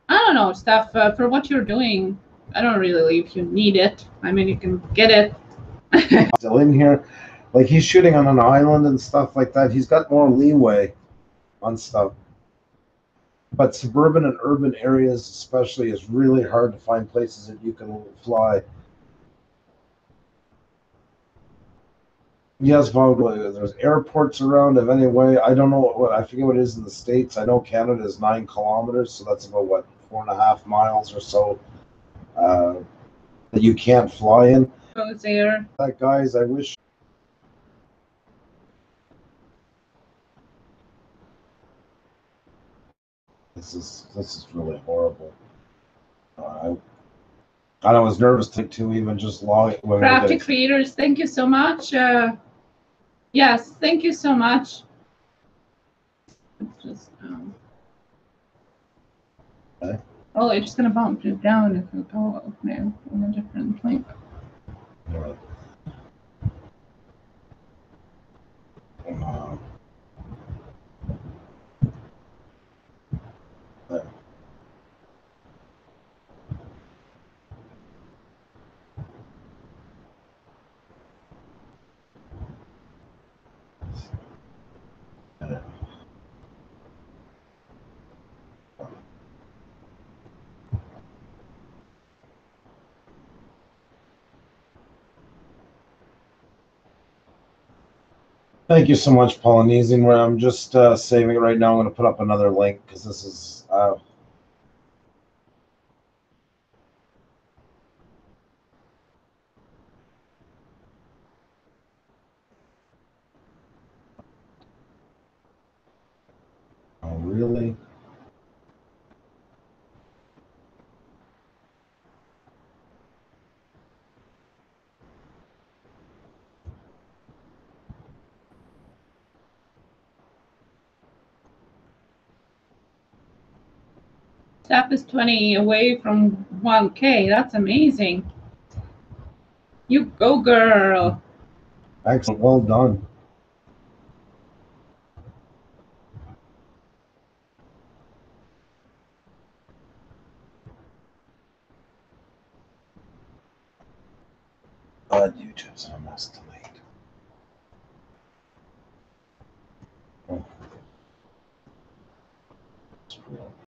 [SPEAKER 2] I don't know, Steph. For what you're doing, I don't really if you need it. I mean, you can get it.
[SPEAKER 1] Still in here, like he's shooting on an island and stuff like that. He's got more leeway on stuff. But suburban and urban areas, especially, is really hard to find places that you can fly. Yes, Vogel, there's airports around of any way. I don't know what I forget what it is in the States. I know Canada is 9 kilometers, so that's about what 4.5 miles or so that you can't fly in.
[SPEAKER 2] Oh, there.
[SPEAKER 1] That guys, I wish. This is really horrible. I was nervous to even just log it.
[SPEAKER 2] Crafty creators, thank you so much. Yes, thank you so much. Just,
[SPEAKER 1] okay.
[SPEAKER 2] Oh, it's just gonna bump it down if we go okay, on a different link.
[SPEAKER 1] All right. There. Thank you so much, Polynesian. Where I'm just saving it right now. I'm going to put up another link because this is. Oh, really?
[SPEAKER 2] Steph is 20 away from 1K. That's amazing. You go, girl.
[SPEAKER 1] Excellent. Well done. YouTube's a mess to me.